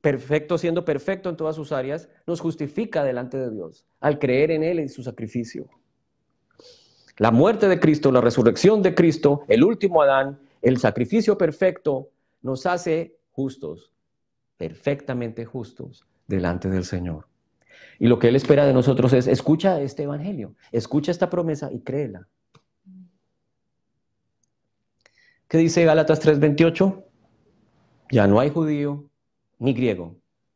perfecto, siendo perfecto en todas sus áreas, nos justifica delante de Dios al creer en Él y su sacrificio. La muerte de Cristo, la resurrección de Cristo, el último Adán, el sacrificio perfecto, nos hace justos, perfectamente justos delante del Señor. Y lo que Él espera de nosotros es, escucha este evangelio, escucha esta promesa y créela. ¿Qué dice Gálatas 3:28? Ya no hay judío ni griego,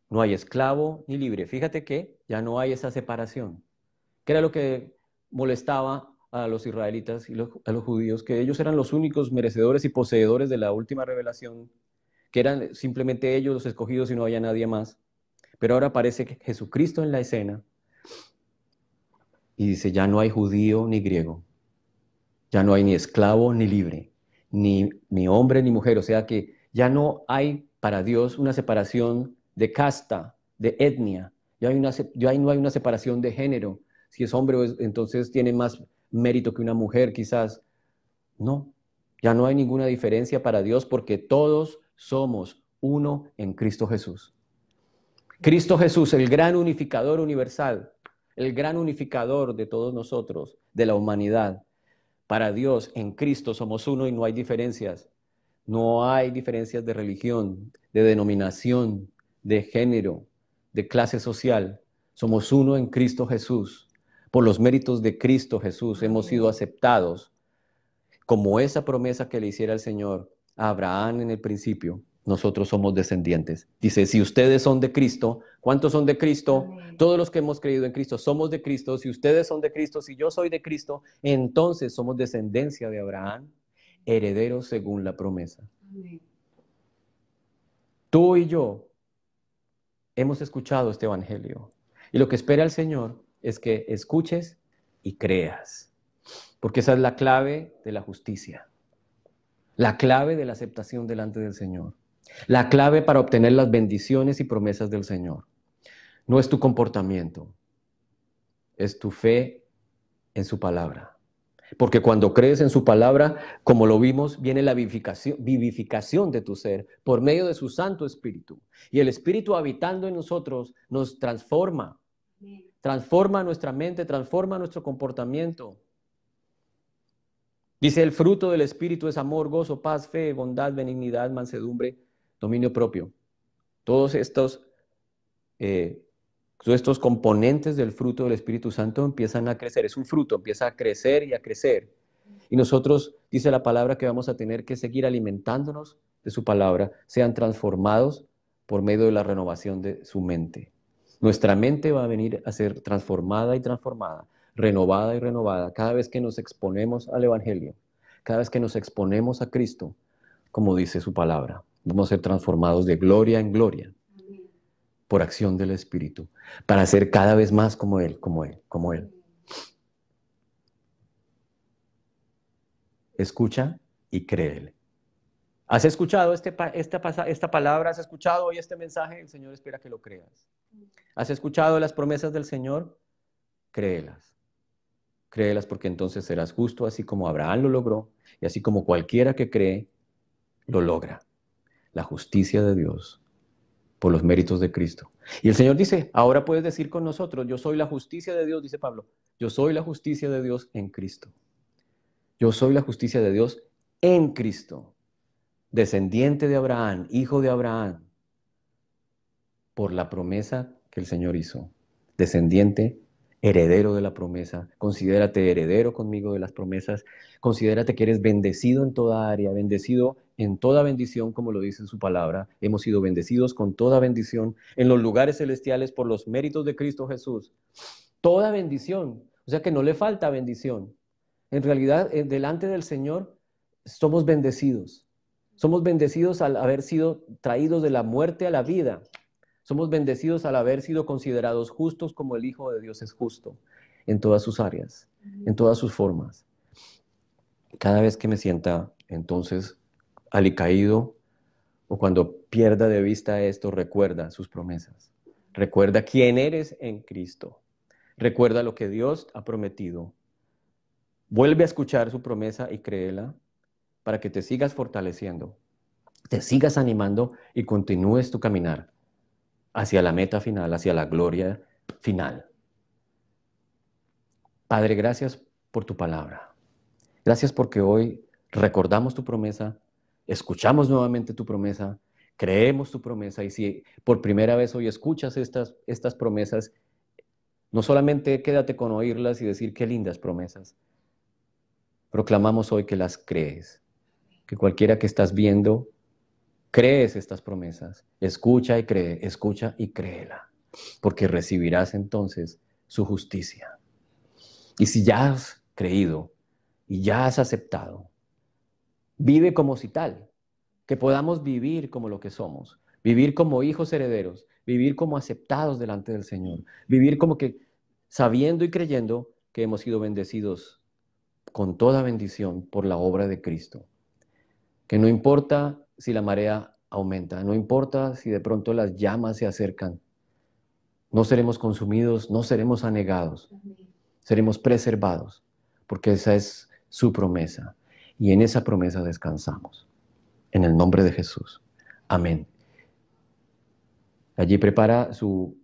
no hay esclavo ni libre. Fíjate que ya no hay esa separación. ¿Qué era lo que molestaba a los israelitas y a los judíos? Que ellos eran los únicos merecedores y poseedores de la última revelación, que eran simplemente ellos los escogidos y no había nadie más. Pero ahora aparece Jesucristo en la escena y dice, ya no hay judío ni griego, ya no hay ni esclavo ni libre, ni hombre ni mujer. O sea que ya no hay para Dios una separación de casta, de etnia. Ya no hay una separación de género. Si es hombre, entonces tiene más mérito que una mujer, quizás. No, ya no hay ninguna diferencia para Dios porque todos somos uno en Cristo Jesús. Cristo Jesús, el gran unificador universal, el gran unificador de todos nosotros, de la humanidad. Para Dios, en Cristo somos uno y no hay diferencias. No hay diferencias de religión, de denominación, de género, de clase social. Somos uno en Cristo Jesús. Por los méritos de Cristo Jesús hemos sido aceptados como esa promesa que le hiciera el Señor a Abraham en el principio. Nosotros somos descendientes. Dice, si ustedes son de Cristo, ¿cuántos son de Cristo? Amén. Todos los que hemos creído en Cristo somos de Cristo. Si ustedes son de Cristo, si yo soy de Cristo, entonces somos descendencia de Abraham, herederos según la promesa. Amén. Tú y yo hemos escuchado este evangelio. Y lo que espera el Señor es que escuches y creas. Porque esa es la clave de la justicia. La clave de la aceptación delante del Señor. La clave para obtener las bendiciones y promesas del Señor. No es tu comportamiento, es tu fe en su palabra. Porque cuando crees en su palabra, como lo vimos, viene la vivificación de tu ser por medio de su Santo Espíritu. Y el Espíritu habitando en nosotros nos transforma. Transforma nuestra mente, transforma nuestro comportamiento. Dice, el fruto del Espíritu es amor, gozo, paz, fe, bondad, benignidad, mansedumbre, dominio propio. Todos estos componentes del fruto del Espíritu Santo empiezan a crecer. Es un fruto, empieza a crecer y a crecer. Y nosotros, dice la palabra, que vamos a tener que seguir alimentándonos de su palabra, sean transformados por medio de la renovación de su mente. Nuestra mente va a venir a ser transformada y transformada, renovada y renovada, cada vez que nos exponemos al Evangelio, cada vez que nos exponemos a Cristo, como dice su palabra. Vamos a ser transformados de gloria en gloria, por acción del Espíritu, para ser cada vez más como Él, como Él, como Él. Escucha y créele. ¿Has escuchado esta palabra? ¿Has escuchado hoy este mensaje? El Señor espera que lo creas. ¿Has escuchado las promesas del Señor? Créelas. Créelas porque entonces serás justo, así como Abraham lo logró, y así como cualquiera que cree, lo logra. La justicia de Dios por los méritos de Cristo. Y el Señor dice, ahora puedes decir con nosotros, yo soy la justicia de Dios, dice Pablo, yo soy la justicia de Dios en Cristo. Yo soy la justicia de Dios en Cristo, descendiente de Abraham, hijo de Abraham, por la promesa que el Señor hizo. Descendiente, heredero de la promesa. Considérate heredero conmigo de las promesas. Considérate que eres bendecido en toda área, bendecido en toda bendición, como lo dice en su palabra. Hemos sido bendecidos con toda bendición en los lugares celestiales por los méritos de Cristo Jesús. Toda bendición. O sea que no le falta bendición. En realidad, delante del Señor, somos bendecidos. Somos bendecidos al haber sido traídos de la muerte a la vida. Somos bendecidos al haber sido considerados justos como el Hijo de Dios es justo en todas sus áreas, en todas sus formas. Cada vez que me sienta entonces alicaído o cuando pierda de vista esto, recuerda sus promesas. Recuerda quién eres en Cristo. Recuerda lo que Dios ha prometido. Vuelve a escuchar su promesa y créela para que te sigas fortaleciendo, te sigas animando y continúes tu caminar hacia la meta final, hacia la gloria final. Padre, gracias por tu palabra. Gracias porque hoy recordamos tu promesa, escuchamos nuevamente tu promesa, creemos tu promesa y si por primera vez hoy escuchas estas promesas, no solamente quédate con oírlas y decir qué lindas promesas, proclamamos hoy que las crees, que cualquiera que estás viendo, crees estas promesas, escucha y créela, porque recibirás entonces su justicia. Y si ya has creído y ya has aceptado, vive como si tal, que podamos vivir como lo que somos, vivir como hijos herederos, vivir como aceptados delante del Señor, vivir como que sabiendo y creyendo que hemos sido bendecidos con toda bendición por la obra de Cristo. Que no importa si la marea aumenta, no importa si de pronto las llamas se acercan, no seremos consumidos, no seremos anegados, seremos preservados, porque esa es su promesa y en esa promesa descansamos. En el nombre de Jesús. Amén. Allí preparas tu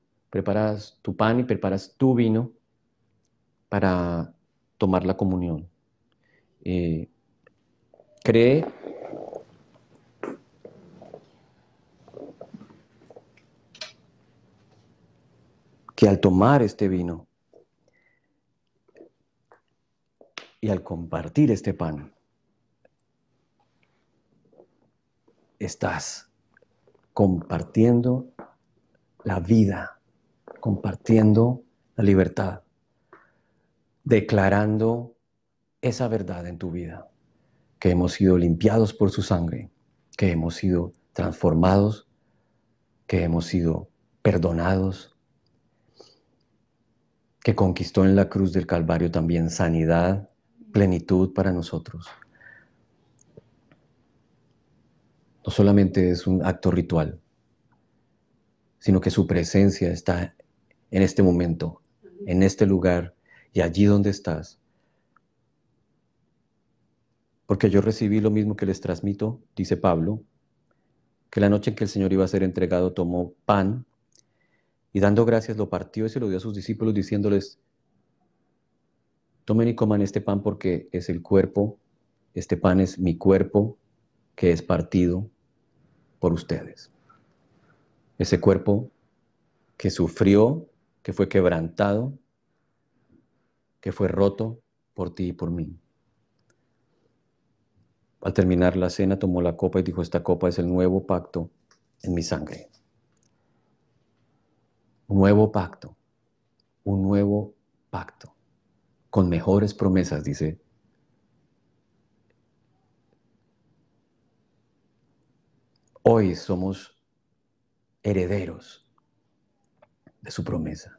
pan y preparas tu vino para tomar la comunión. Cree que al tomar este vino y al compartir este pan, estás compartiendo la vida, compartiendo la libertad, declarando esa verdad en tu vida, que hemos sido limpiados por su sangre, que hemos sido transformados, que hemos sido perdonados, que conquistó en la cruz del Calvario también sanidad, plenitud para nosotros. No solamente es un acto ritual, sino que su presencia está en este momento, en este lugar y allí donde estás. Porque yo recibí lo mismo que les transmito, dice Pablo, que la noche en que el Señor iba a ser entregado tomó pan y dando gracias lo partió y se lo dio a sus discípulos diciéndoles: tomen y coman este pan porque es el cuerpo, este pan es mi cuerpo que es partido por ustedes. Ese cuerpo que sufrió, que fue quebrantado, que fue roto por ti y por mí. Al terminar la cena tomó la copa y dijo: esta copa es el nuevo pacto en mi sangre. Un nuevo pacto, con mejores promesas, dice. Hoy somos herederos de su promesa.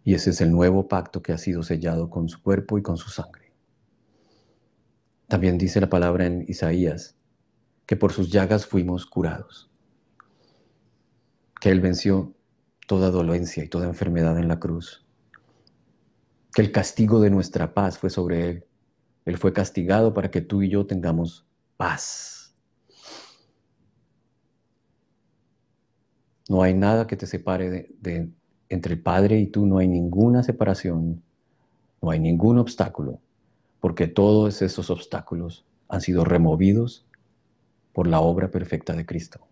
Y ese es el nuevo pacto que ha sido sellado con su cuerpo y con su sangre. También dice la palabra en Isaías que por sus llagas fuimos curados, que Él venció toda dolencia y toda enfermedad en la cruz, que el castigo de nuestra paz fue sobre Él. Él fue castigado para que tú y yo tengamos paz. No hay nada que te separe entre el Padre y tú, no hay ninguna separación, no hay ningún obstáculo, porque todos esos obstáculos han sido removidos por la obra perfecta de Cristo.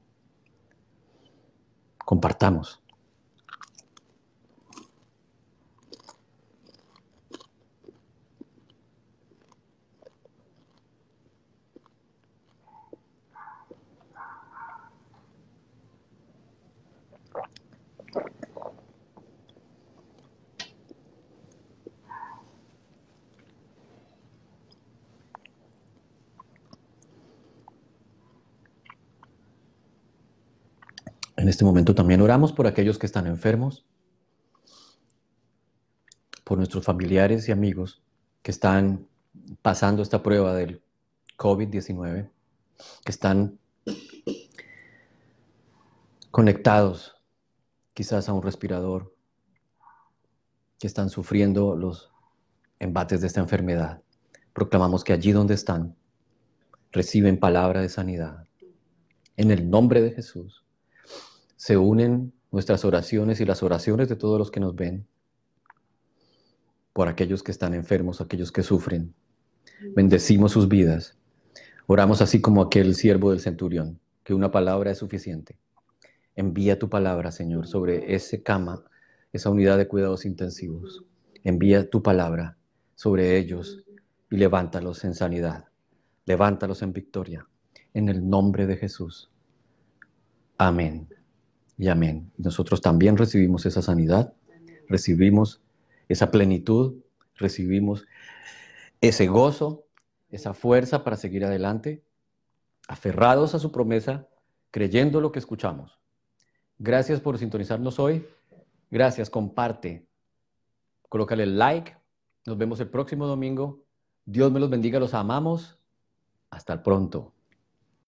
Compartamos. En este momento también oramos por aquellos que están enfermos, por nuestros familiares y amigos que están pasando esta prueba del COVID-19, que están conectados quizás a un respirador, que están sufriendo los embates de esta enfermedad. Proclamamos que allí donde están, reciben palabra de sanidad. En el nombre de Jesús, se unen nuestras oraciones y las oraciones de todos los que nos ven, por aquellos que están enfermos, aquellos que sufren. Bendecimos sus vidas. Oramos así como aquel siervo del centurión, que una palabra es suficiente. Envía tu palabra, Señor, sobre esa cama, esa unidad de cuidados intensivos. Envía tu palabra sobre ellos y levántalos en sanidad. Levántalos en victoria. En el nombre de Jesús. Amén y amén. Nosotros también recibimos esa sanidad, recibimos esa plenitud, recibimos ese gozo, esa fuerza para seguir adelante, aferrados a su promesa, creyendo lo que escuchamos. Gracias por sintonizarnos hoy. Gracias, comparte. Colócale like. Nos vemos el próximo domingo. Dios me los bendiga, los amamos. Hasta pronto.